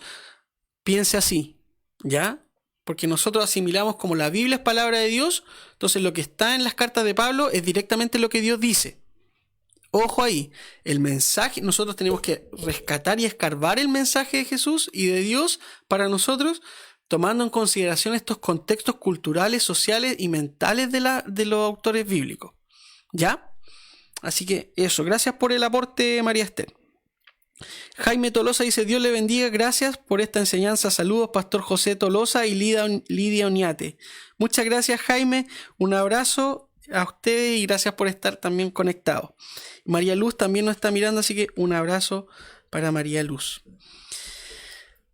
piense así, ¿ya? Porque nosotros asimilamos como la Biblia es palabra de Dios, entonces lo que está en las cartas de Pablo es directamente lo que Dios dice. Ojo ahí, el mensaje, nosotros tenemos que rescatar y escarbar el mensaje de Jesús y de Dios para nosotros, tomando en consideración estos contextos culturales, sociales y mentales de los autores bíblicos. ¿Ya? Así que eso, gracias por el aporte, María Esther. Jaime Tolosa dice: Dios le bendiga, gracias por esta enseñanza. Saludos, Pastor José Tolosa y Lidia Oñate. Muchas gracias, Jaime. Un abrazo a ustedes y gracias por estar también conectados. María Luz también nos está mirando, así que un abrazo para María Luz.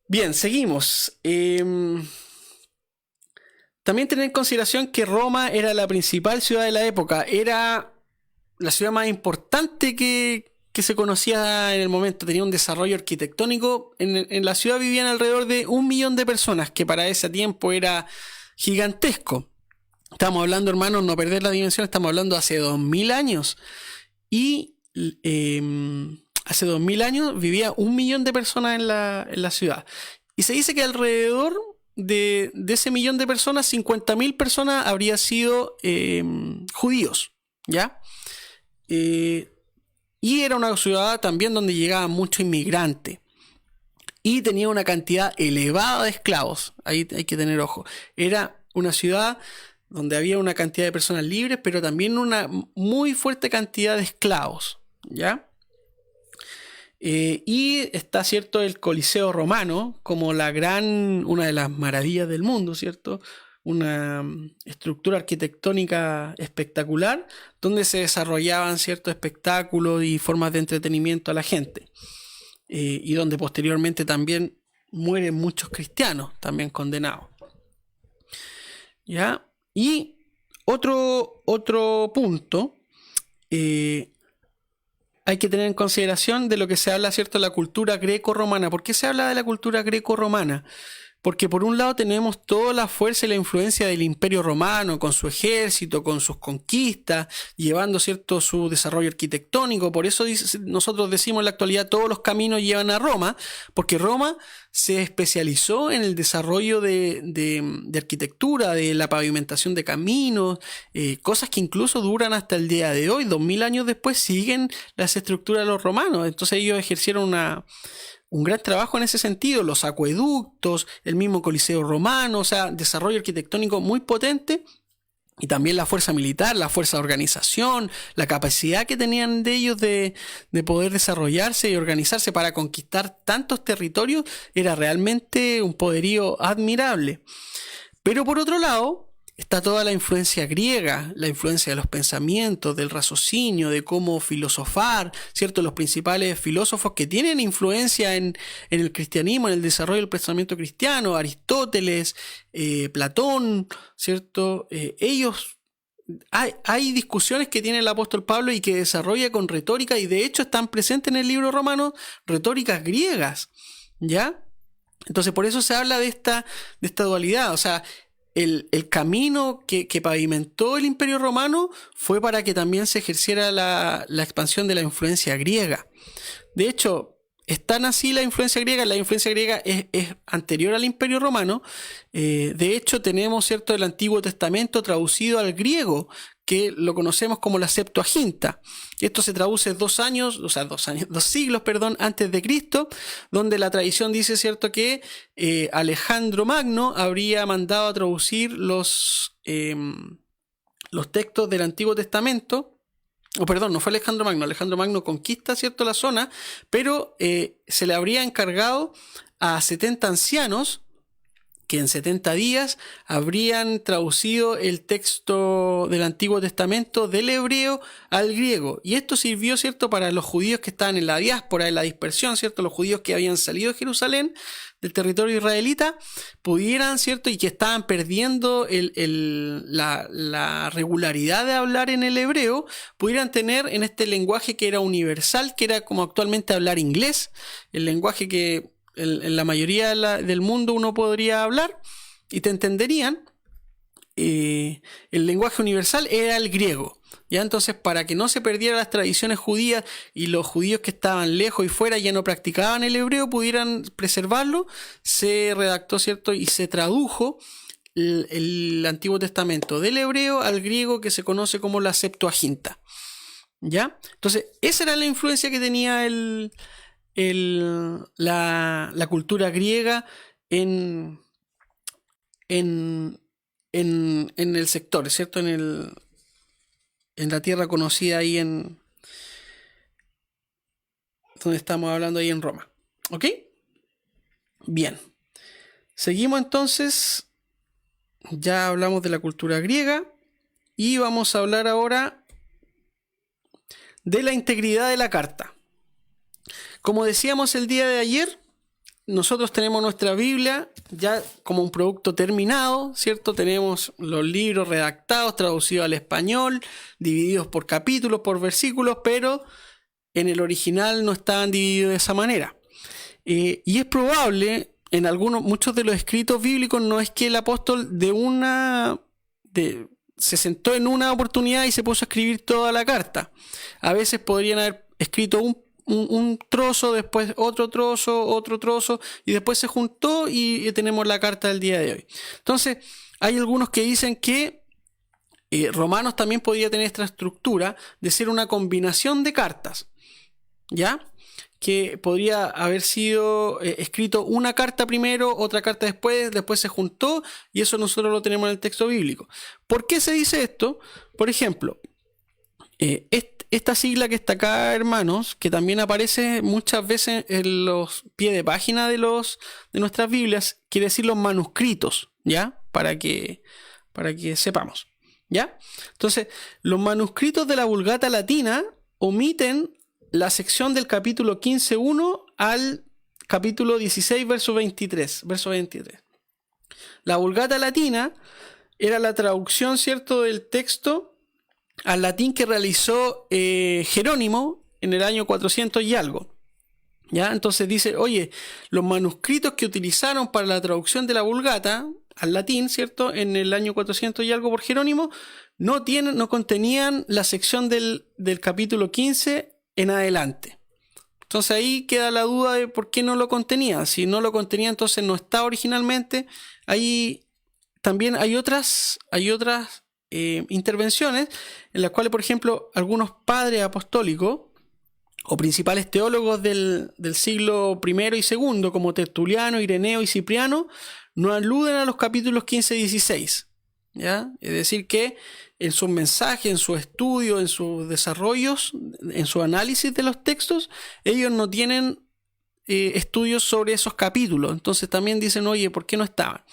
Bien, seguimos. También tener en consideración que Roma era la principal ciudad de la época. Era la ciudad más importante que se conocía en el momento. Tenía un desarrollo arquitectónico. En la ciudad vivían alrededor de 1 millón de personas, que para ese tiempo era gigantesco. Estamos hablando, hermanos, no perder la dimensión, estamos hablando hace 2000 años. Y hace 2000 años vivía 1 millón de personas en la ciudad. Y se dice que alrededor de ese millón de personas, 50.000 personas habrían sido judíos, ¿ya? Y era una ciudad también donde llegaban muchos inmigrantes. Y tenía una cantidad elevada de esclavos. Ahí hay que tener ojo. Era una ciudad donde había una cantidad de personas libres, pero también una muy fuerte cantidad de esclavos, ¿ya? Y está, ¿cierto?, el Coliseo Romano como una de las maravillas del mundo, ¿cierto? Una estructura arquitectónica espectacular donde se desarrollaban ciertos espectáculos y formas de entretenimiento a la gente, y donde posteriormente también mueren muchos cristianos también condenados, ¿ya? Y otro punto, hay que tener en consideración de lo que se habla, ¿cierto?, la cultura greco-romana. ¿Por qué se habla de la cultura greco-romana? Porque por un lado tenemos toda la fuerza y la influencia del Imperio Romano, con su ejército, con sus conquistas, llevando, ¿cierto?, su desarrollo arquitectónico. Por eso nosotros decimos en la actualidad todos los caminos llevan a Roma, porque Roma se especializó en el desarrollo de arquitectura, de la pavimentación de caminos, cosas que incluso duran hasta el día de hoy. 2000 años después siguen las estructuras de los romanos. Entonces ellos ejercieron un gran trabajo en ese sentido, los acueductos, el mismo Coliseo Romano, o sea, desarrollo arquitectónico muy potente, y también la fuerza militar, la fuerza de organización, la capacidad que tenían de ellos de poder desarrollarse y organizarse para conquistar tantos territorios, era realmente un poderío admirable. Pero por otro lado, está toda la influencia griega, la influencia de los pensamientos, del raciocinio, de cómo filosofar, ¿cierto? Los principales filósofos que tienen influencia en el cristianismo, en el desarrollo del pensamiento cristiano, Aristóteles, Platón, ¿cierto? Ellos, hay discusiones que tiene el apóstol Pablo y que desarrolla con retórica, y de hecho están presentes en el libro romano retóricas griegas, ¿ya? Entonces por eso se habla de esta dualidad, o sea, el camino que pavimentó el Imperio Romano fue para que también se ejerciera la expansión de la influencia griega. De hecho, es tan así la influencia griega es anterior al Imperio Romano. De hecho, tenemos, ¿cierto?, el Antiguo Testamento traducido al griego, que lo conocemos como la Septuaginta. Esto se traduce 2 siglos, antes de Cristo, donde la tradición dice, ¿cierto?, que Alejandro Magno habría mandado a traducir los textos del Antiguo Testamento. No fue Alejandro Magno conquista, ¿cierto?, la zona, pero se le habría encargado a 70 ancianos que en 70 días habrían traducido el texto del Antiguo Testamento del hebreo al griego. Y esto sirvió, ¿cierto?, para los judíos que estaban en la diáspora, en la dispersión, ¿cierto?, los judíos que habían salido de Jerusalén, del territorio israelita, pudieran, ¿cierto?, y que estaban perdiendo la regularidad de hablar en el hebreo, pudieran tener en este lenguaje que era universal, que era como actualmente hablar inglés, el lenguaje que en la mayoría del mundo uno podría hablar y te entenderían. El lenguaje universal era el griego, ¿ya? Entonces, para que no se perdieran las tradiciones judías y los judíos que estaban lejos y fuera ya no practicaban el hebreo pudieran preservarlo, se redactó, ¿cierto?, y se tradujo el Antiguo Testamento del hebreo al griego, que se conoce como la Septuaginta, ¿ya? Entonces, esa era la influencia que tenía la cultura griega en el sector, ¿cierto? En la tierra conocida ahí donde estamos hablando ahí en Roma. ¿Ok? Bien. Seguimos entonces. Ya hablamos de la cultura griega y vamos a hablar ahora de la integridad de la carta. Como decíamos el día de ayer, nosotros tenemos nuestra Biblia ya como un producto terminado, ¿cierto? Tenemos los libros redactados, traducidos al español, divididos por capítulos, por versículos, pero en el original no estaban divididos de esa manera. Y es probable, en muchos de los escritos bíblicos, no es que el apóstol se sentó en una oportunidad y se puso a escribir toda la carta. A veces podrían haber escrito un trozo, después otro trozo, y después se juntó y tenemos la carta del día de hoy. Entonces, hay algunos que dicen que Romanos también podría tener esta estructura de ser una combinación de cartas, ¿ya? Que podría haber sido escrito una carta primero, otra carta después se juntó, y eso nosotros lo tenemos en el texto bíblico. ¿Por qué se dice esto? Por ejemplo, esta sigla que está acá, hermanos, que también aparece muchas veces en los pies de página de nuestras Biblias, quiere decir los manuscritos, ¿ya? Para que sepamos, ¿ya? Entonces, los manuscritos de la Vulgata Latina omiten la sección del capítulo 15.1 al capítulo 16, verso 23. La Vulgata Latina era la traducción, ¿cierto?, del texto al latín que realizó Jerónimo en el año 400 y algo, ¿ya? Entonces dice, oye, los manuscritos que utilizaron para la traducción de la Vulgata al latín, ¿cierto?, en el año 400 y algo por Jerónimo, no contenían la sección del capítulo 15 en adelante. Entonces ahí queda la duda de por qué no lo contenía. Si no lo contenía, entonces no está originalmente. Ahí también hay otras intervenciones en las cuales, por ejemplo, algunos padres apostólicos o principales teólogos del siglo I y II, como Tertuliano, Ireneo y Cipriano, no aluden a los capítulos 15 y 16, ¿ya? Es decir, que en sus mensajes, en su estudio, en sus desarrollos, en su análisis de los textos, ellos no tienen estudios sobre esos capítulos. Entonces también dicen, oye, ¿por qué no estaban?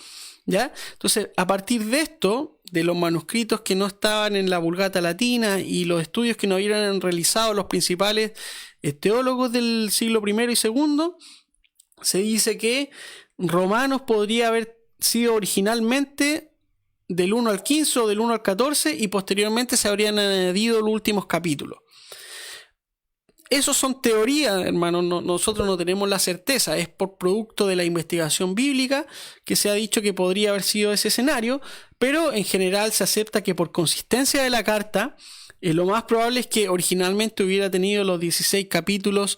¿Ya? Entonces, a partir de esto, de los manuscritos que no estaban en la Vulgata Latina y los estudios que no habían realizado los principales teólogos del siglo I y II, se dice que Romanos podría haber sido originalmente del 1 al 15 o del 1 al 14 y posteriormente se habrían añadido los últimos capítulos. Esos son teorías, hermanos, nosotros no tenemos la certeza, es por producto de la investigación bíblica que se ha dicho que podría haber sido ese escenario, pero en general se acepta que por consistencia de la carta, lo más probable es que originalmente hubiera tenido los 16 capítulos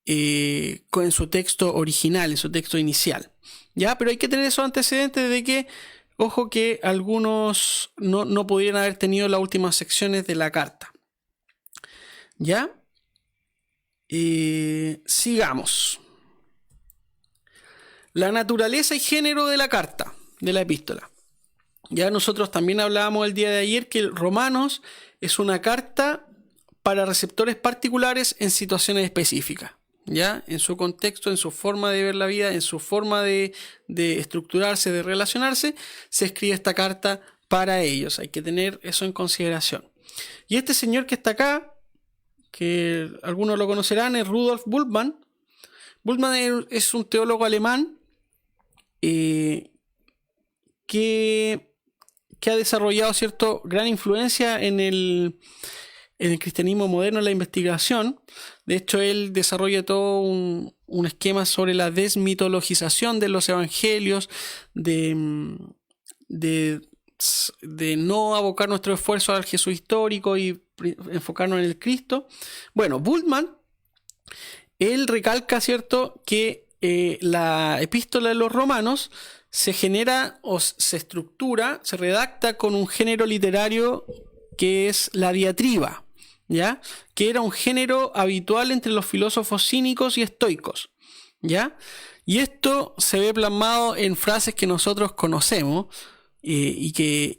en su texto original, en su texto inicial, ¿ya? Pero hay que tener esos antecedentes de que, ojo, que algunos no pudieran haber tenido las últimas secciones de la carta, ¿ya? Sigamos. La naturaleza y género de la carta, de la epístola. Ya nosotros también hablábamos el día de ayer que Romanos es una carta para receptores particulares en situaciones específicas, ¿ya? En su contexto, en su forma de ver la vida, en su forma de estructurarse, de relacionarse, se escribe esta carta para ellos. Hay que tener eso en consideración. Y este señor que está acá, que algunos lo conocerán, es Rudolf Bultmann. Bultmann es un teólogo alemán que ha desarrollado gran influencia en el cristianismo moderno, en la investigación. De hecho, él desarrolla todo un esquema sobre la desmitologización de los evangelios, de no abocar nuestro esfuerzo al Jesús histórico y enfocarnos en el Cristo. Bueno, Bultmann, él recalca, ¿cierto?, que la epístola de los romanos se genera o se estructura, se redacta con un género literario que es la diatriba, ¿ya? Que era un género habitual entre los filósofos cínicos y estoicos, ¿ya? Y esto se ve plasmado en frases que nosotros conocemos y que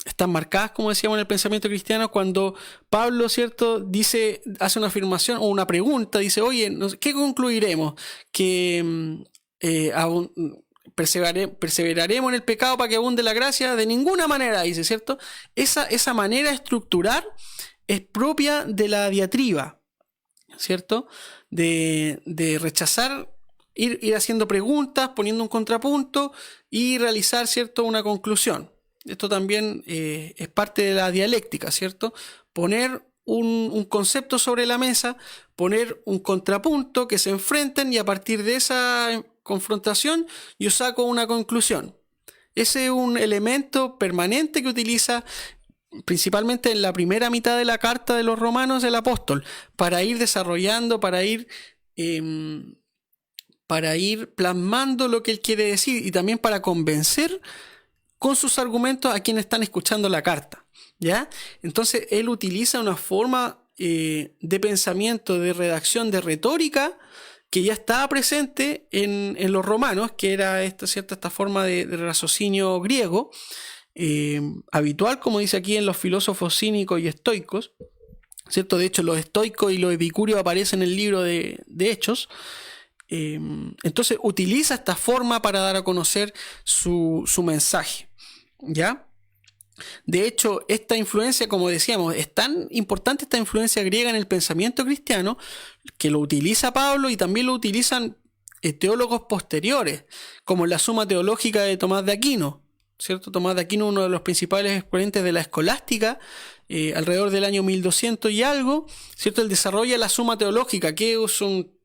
están marcadas, como decíamos, en el pensamiento cristiano, cuando Pablo, ¿cierto?, hace una afirmación o una pregunta, dice, oye, ¿qué concluiremos? Que perseveraremos en el pecado para que abunde la gracia. De ninguna manera, dice, ¿cierto? Esa manera de estructurar es propia de la diatriba, ¿cierto? De rechazar, ir haciendo preguntas, poniendo un contrapunto y realizar, ¿cierto?, una conclusión. Esto también es parte de la dialéctica, ¿cierto? Poner un concepto sobre la mesa, poner un contrapunto que se enfrenten y a partir de esa confrontación yo saco una conclusión. Ese es un elemento permanente que utiliza principalmente en la primera mitad de la carta de los romanos el apóstol, para ir desarrollando, para ir plasmando lo que él quiere decir y también para convencer con sus argumentos a quienes están escuchando la carta, ¿ya? Entonces él utiliza una forma de pensamiento, de redacción, de retórica que ya estaba presente en los romanos, que era esta forma de raciocinio griego, habitual, como dice aquí, en los filósofos cínicos y estoicos, ¿cierto? De hecho, los estoicos y los epicúreos aparecen en el libro de Hechos. Entonces utiliza esta forma para dar a conocer su mensaje, ¿ya? De hecho, esta influencia, como decíamos, es tan importante esta influencia griega en el pensamiento cristiano, que lo utiliza Pablo y también lo utilizan teólogos posteriores, como la Suma Teológica de Tomás de Aquino, ¿cierto? Tomás de Aquino, uno de los principales exponentes de la escolástica, alrededor del año 1200 y algo, ¿cierto? Él desarrolla la Suma Teológica, que es un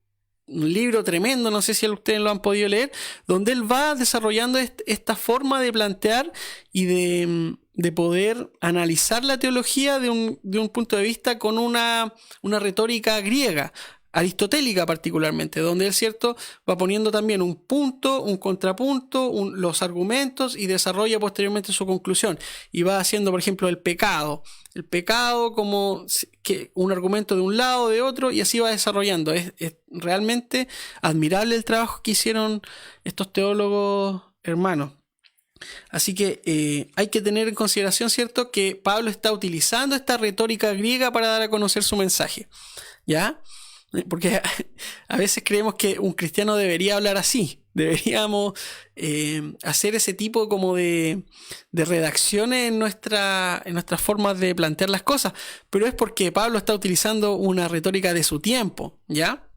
libro tremendo, no sé si ustedes lo han podido leer, donde él va desarrollando esta forma de plantear y de poder analizar la teología de un punto de vista con una retórica griega, aristotélica particularmente, donde él, ¿cierto?, va poniendo también un punto, un contrapunto, los argumentos y desarrolla posteriormente su conclusión. Y va haciendo, por ejemplo, el pecado como que un argumento de un lado, de otro, y así va desarrollando. Es realmente admirable el trabajo que hicieron estos teólogos hermanos. Así que hay que tener en consideración, ¿cierto?, que Pablo está utilizando esta retórica griega para dar a conocer su mensaje, ¿ya? Porque a veces creemos que un cristiano debería hablar así. Deberíamos hacer ese tipo como de redacciones en nuestras formas de plantear las cosas. Pero es porque Pablo está utilizando una retórica de su tiempo, ¿ya?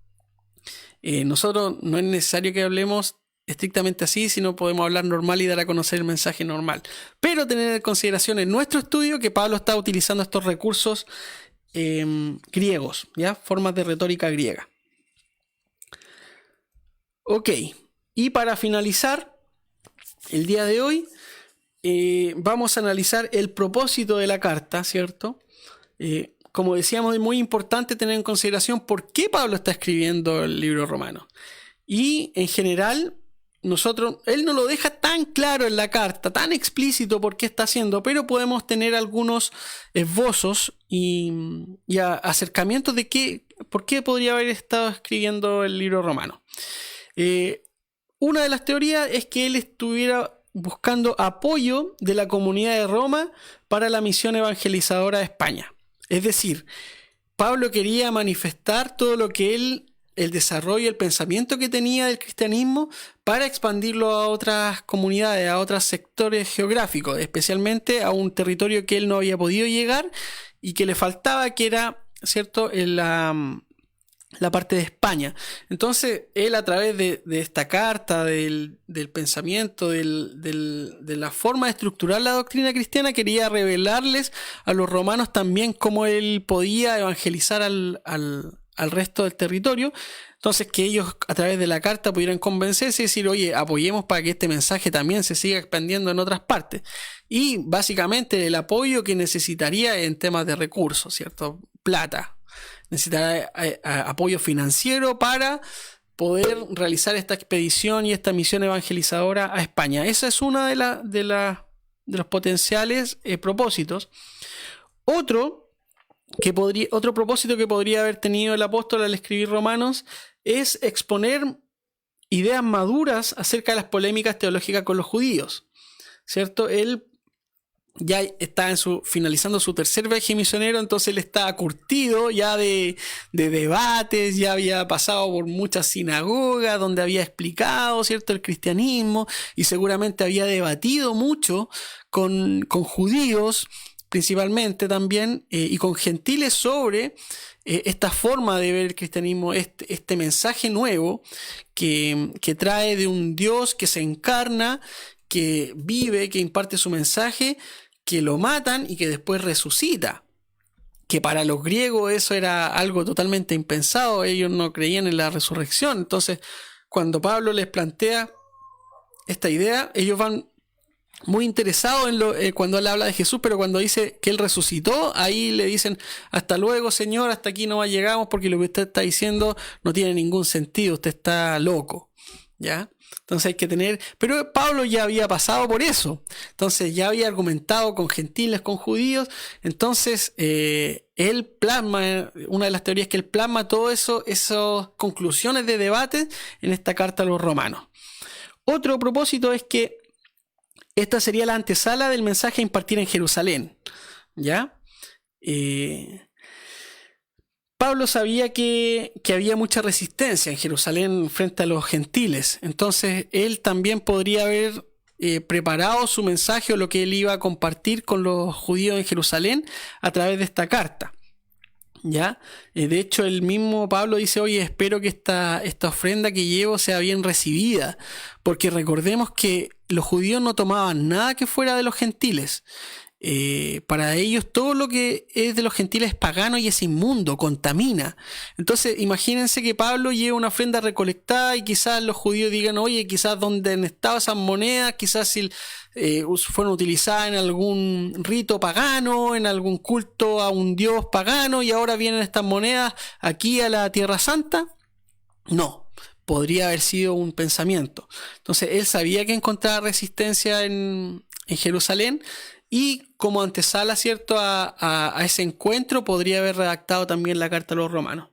Nosotros no es necesario que hablemos estrictamente así, sino podemos hablar normal y dar a conocer el mensaje normal. Pero tener en consideración en nuestro estudio que Pablo está utilizando estos recursos griegos, ¿ya? Formas de retórica griega. Ok, y para finalizar el día de hoy vamos a analizar el propósito de la carta, ¿cierto? Como decíamos, es muy importante tener en consideración por qué Pablo está escribiendo el libro romano. Y en general, él no lo deja tan claro en la carta, tan explícito por qué está haciendo, pero podemos tener algunos esbozos y acercamientos de por qué podría haber estado escribiendo el libro romano. Una de las teorías es que él estuviera buscando apoyo de la comunidad de Roma para la misión evangelizadora de España. Es decir, Pablo quería manifestar todo lo que él el desarrollo, el pensamiento que tenía del cristianismo para expandirlo a otras comunidades, a otros sectores geográficos, especialmente a un territorio que él no había podido llegar y que le faltaba, que era, ¿cierto?, la parte de España. Entonces, él a través de esta carta, del pensamiento, de la forma de estructurar la doctrina cristiana, quería revelarles a los romanos también cómo él podía evangelizar al resto del territorio. Entonces, que ellos a través de la carta pudieran convencerse y decir, oye, apoyemos para que este mensaje también se siga expandiendo en otras partes. Y básicamente el apoyo que necesitaría en temas de recursos, ¿cierto? Plata. Necesitará apoyo financiero para poder realizar esta expedición y esta misión evangelizadora a España. Esa es una de los potenciales propósitos. Otro propósito que podría haber tenido el apóstol al escribir Romanos es exponer ideas maduras acerca de las polémicas teológicas con los judíos, ¿cierto? Él ya está finalizando su tercer viaje misionero, entonces él está curtido ya de debates, ya había pasado por muchas sinagogas donde había explicado, ¿cierto?, el cristianismo, y seguramente había debatido mucho con judíos principalmente también, y con gentiles sobre esta forma de ver el cristianismo, este mensaje nuevo que trae de un Dios que se encarna, que vive, que imparte su mensaje, que lo matan y que después resucita. Que para los griegos eso era algo totalmente impensado, ellos no creían en la resurrección. Entonces, cuando Pablo les plantea esta idea, ellos van muy interesados en cuando él habla de Jesús, pero cuando dice que él resucitó, ahí le dicen, hasta luego, Señor, hasta aquí no llegamos, porque lo que usted está diciendo no tiene ningún sentido, usted está loco, ¿ya? Entonces hay que tener... Pero Pablo ya había pasado por eso. Entonces ya había argumentado con gentiles, con judíos. Entonces él plasma, una de las teorías que él plasma todo eso, esas conclusiones de debate en esta carta a los romanos. Otro propósito es que esta sería la antesala del mensaje a impartir en Jerusalén, ¿ya? Pablo sabía que había mucha resistencia en Jerusalén frente a los gentiles, entonces él también podría haber preparado su mensaje o lo que él iba a compartir con los judíos en Jerusalén a través de esta carta, ¿ya? De hecho, el mismo Pablo dice, oye, espero que esta ofrenda que llevo sea bien recibida, porque recordemos que los judíos no tomaban nada que fuera de los gentiles. Para ellos todo lo que es de los gentiles es pagano y es inmundo, contamina. Entonces imagínense que Pablo lleva una ofrenda recolectada y quizás los judíos digan, oye, quizás donde han estado esas monedas, quizás si fueron utilizadas en algún rito pagano, en algún culto a un dios pagano, y ahora vienen estas monedas aquí a la Tierra Santa. No, podría haber sido un pensamiento. Entonces él sabía que encontraba resistencia en Jerusalén, y como antesala, ¿cierto?, a ese encuentro podría haber redactado también la carta a los romanos.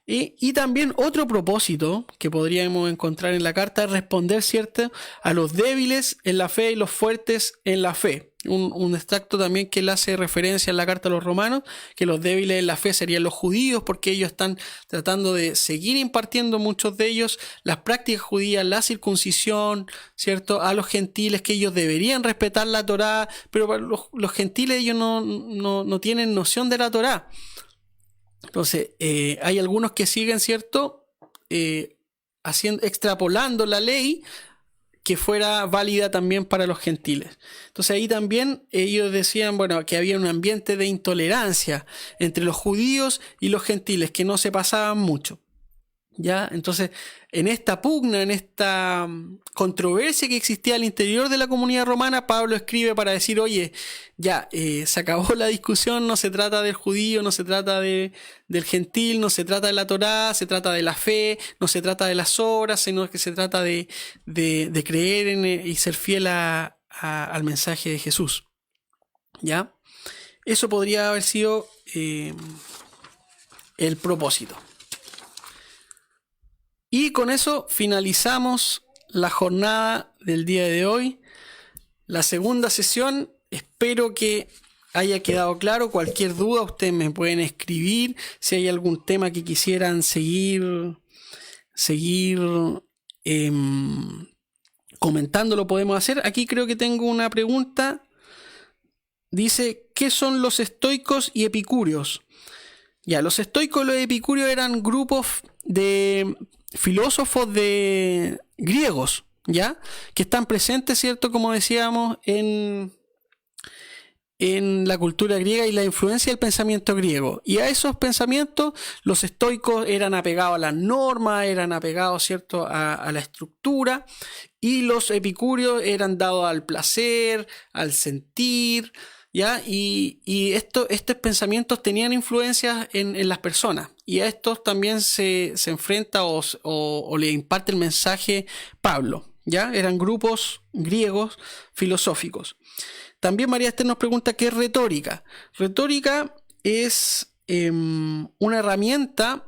Y también otro propósito que podríamos encontrar en la carta es responder, ¿cierto?, a los débiles en la fe y los fuertes en la fe. Un extracto también que él hace referencia en la carta a los romanos, que los débiles en la fe serían los judíos, porque ellos están tratando de seguir impartiendo, muchos de ellos, las prácticas judías, la circuncisión, ¿cierto?, a los gentiles, que ellos deberían respetar la Torá, pero para los gentiles ellos no tienen noción de la Torá. Entonces, hay algunos que siguen, ¿cierto?, extrapolando la ley que fuera válida también para los gentiles. Entonces ahí también ellos decían, bueno, que había un ambiente de intolerancia entre los judíos y los gentiles, que no se pasaban mucho, ¿ya? Entonces, en esta pugna, en esta controversia que existía al interior de la comunidad romana, Pablo escribe para decir, oye, ya, se acabó la discusión, no se trata del judío, no se trata del gentil, no se trata de la Torá, se trata de la fe, no se trata de las obras, sino que se trata de creer en y ser fiel al mensaje de Jesús, ¿ya? Eso podría haber sido el propósito. Y con eso finalizamos la jornada del día de hoy, la segunda sesión. Espero que haya quedado claro. Cualquier duda ustedes me pueden escribir. Si hay algún tema que quisieran seguir comentando, lo podemos hacer. Aquí creo que tengo una pregunta. Dice, ¿qué son los estoicos y epicúreos? Ya, los estoicos y los epicúreos eran grupos de filósofos de griegos, ¿ya? Que están presentes, ¿cierto? Como decíamos, en la cultura griega y la influencia del pensamiento griego. Y a esos pensamientos los estoicos eran apegados a las normas, eran apegados, ¿cierto?, a la estructura, y los epicúreos eran dados al placer, al sentir, ¿ya? Y estos pensamientos tenían influencias en las personas, y a estos también se enfrenta o le imparte el mensaje Pablo, ¿ya? Eran grupos griegos filosóficos. También María Esther nos pregunta qué es retórica. Retórica es una herramienta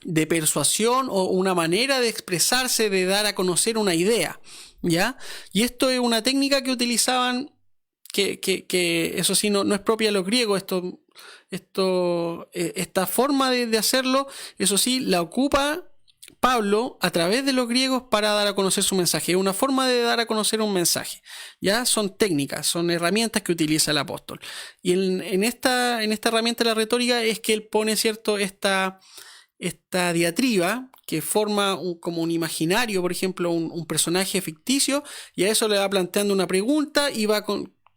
de persuasión o una manera de expresarse, de dar a conocer una idea, ¿ya? Y esto es una técnica que utilizaban, que eso sí no es propia de los griegos. Esta forma de hacerlo, eso sí, la ocupa Pablo a través de los griegos para dar a conocer su mensaje. Es una forma de dar a conocer un mensaje. Ya son técnicas, son herramientas que utiliza el apóstol. Y en esta herramienta de la retórica es que él pone, ¿cierto?, esta diatriba que forma como un imaginario, por ejemplo, un personaje ficticio, y a eso le va planteando una pregunta y va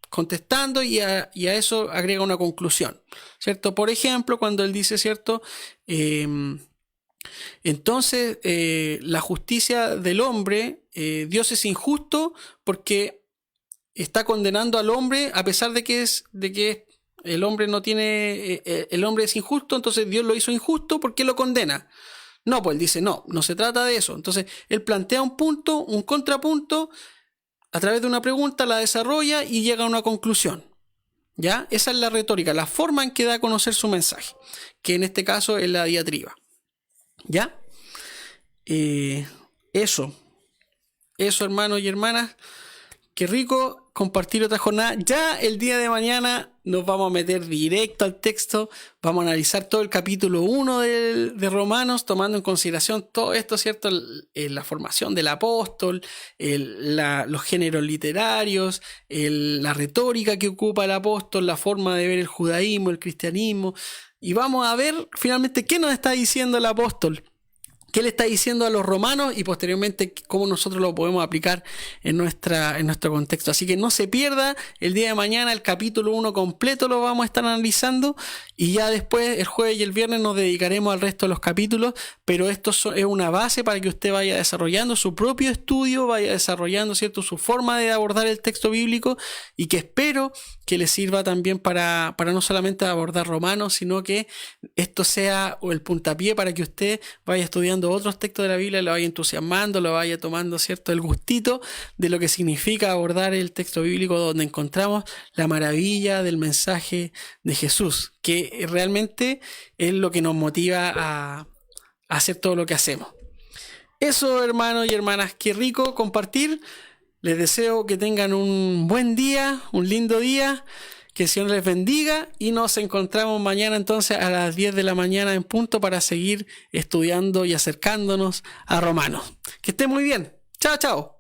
contestando, y a eso agrega una conclusión, ¿cierto? Por ejemplo, cuando él dice, ¿cierto?, entonces, la justicia del hombre, Dios es injusto porque está condenando al hombre a pesar de que el hombre no tiene, el hombre es injusto, entonces Dios lo hizo injusto, ¿por qué lo condena? No, pues él dice, no se trata de eso. Entonces, él plantea un punto, un contrapunto, a través de una pregunta la desarrolla y llega a una conclusión. ¿Ya? Esa es la retórica, la forma en que da a conocer su mensaje, que en este caso es la diatriba. ¿Ya? Eso, hermanos y hermanas. Qué rico compartir otra jornada. Ya el día de mañana nos vamos a meter directo al texto. Vamos a analizar todo el capítulo 1 de Romanos, tomando en consideración todo esto, ¿cierto? La formación del apóstol, los géneros literarios, la retórica que ocupa el apóstol, la forma de ver el judaísmo, el cristianismo. Y vamos a ver finalmente qué nos está diciendo el apóstol, qué le está diciendo a los romanos, y posteriormente cómo nosotros lo podemos aplicar en nuestro contexto. Así que no se pierda el día de mañana el capítulo 1 completo, lo vamos a estar analizando, y ya después el jueves y el viernes nos dedicaremos al resto de los capítulos, pero esto es una base para que usted vaya desarrollando su propio estudio, vaya desarrollando, ¿cierto?, su forma de abordar el texto bíblico, y que espero que le sirva también para no solamente abordar Romanos, sino que esto sea el puntapié para que usted vaya estudiando otros textos de la Biblia, lo vaya entusiasmando, lo vaya tomando, ¿cierto?, el gustito de lo que significa abordar el texto bíblico, donde encontramos la maravilla del mensaje de Jesús, que realmente es lo que nos motiva a hacer todo lo que hacemos. Eso, hermanos y hermanas, qué rico compartir. Les deseo que tengan un buen día, un lindo día, que el Señor les bendiga, y nos encontramos mañana entonces a las 10 de la mañana en punto para seguir estudiando y acercándonos a Romanos. Que estén muy bien. Chao, chao.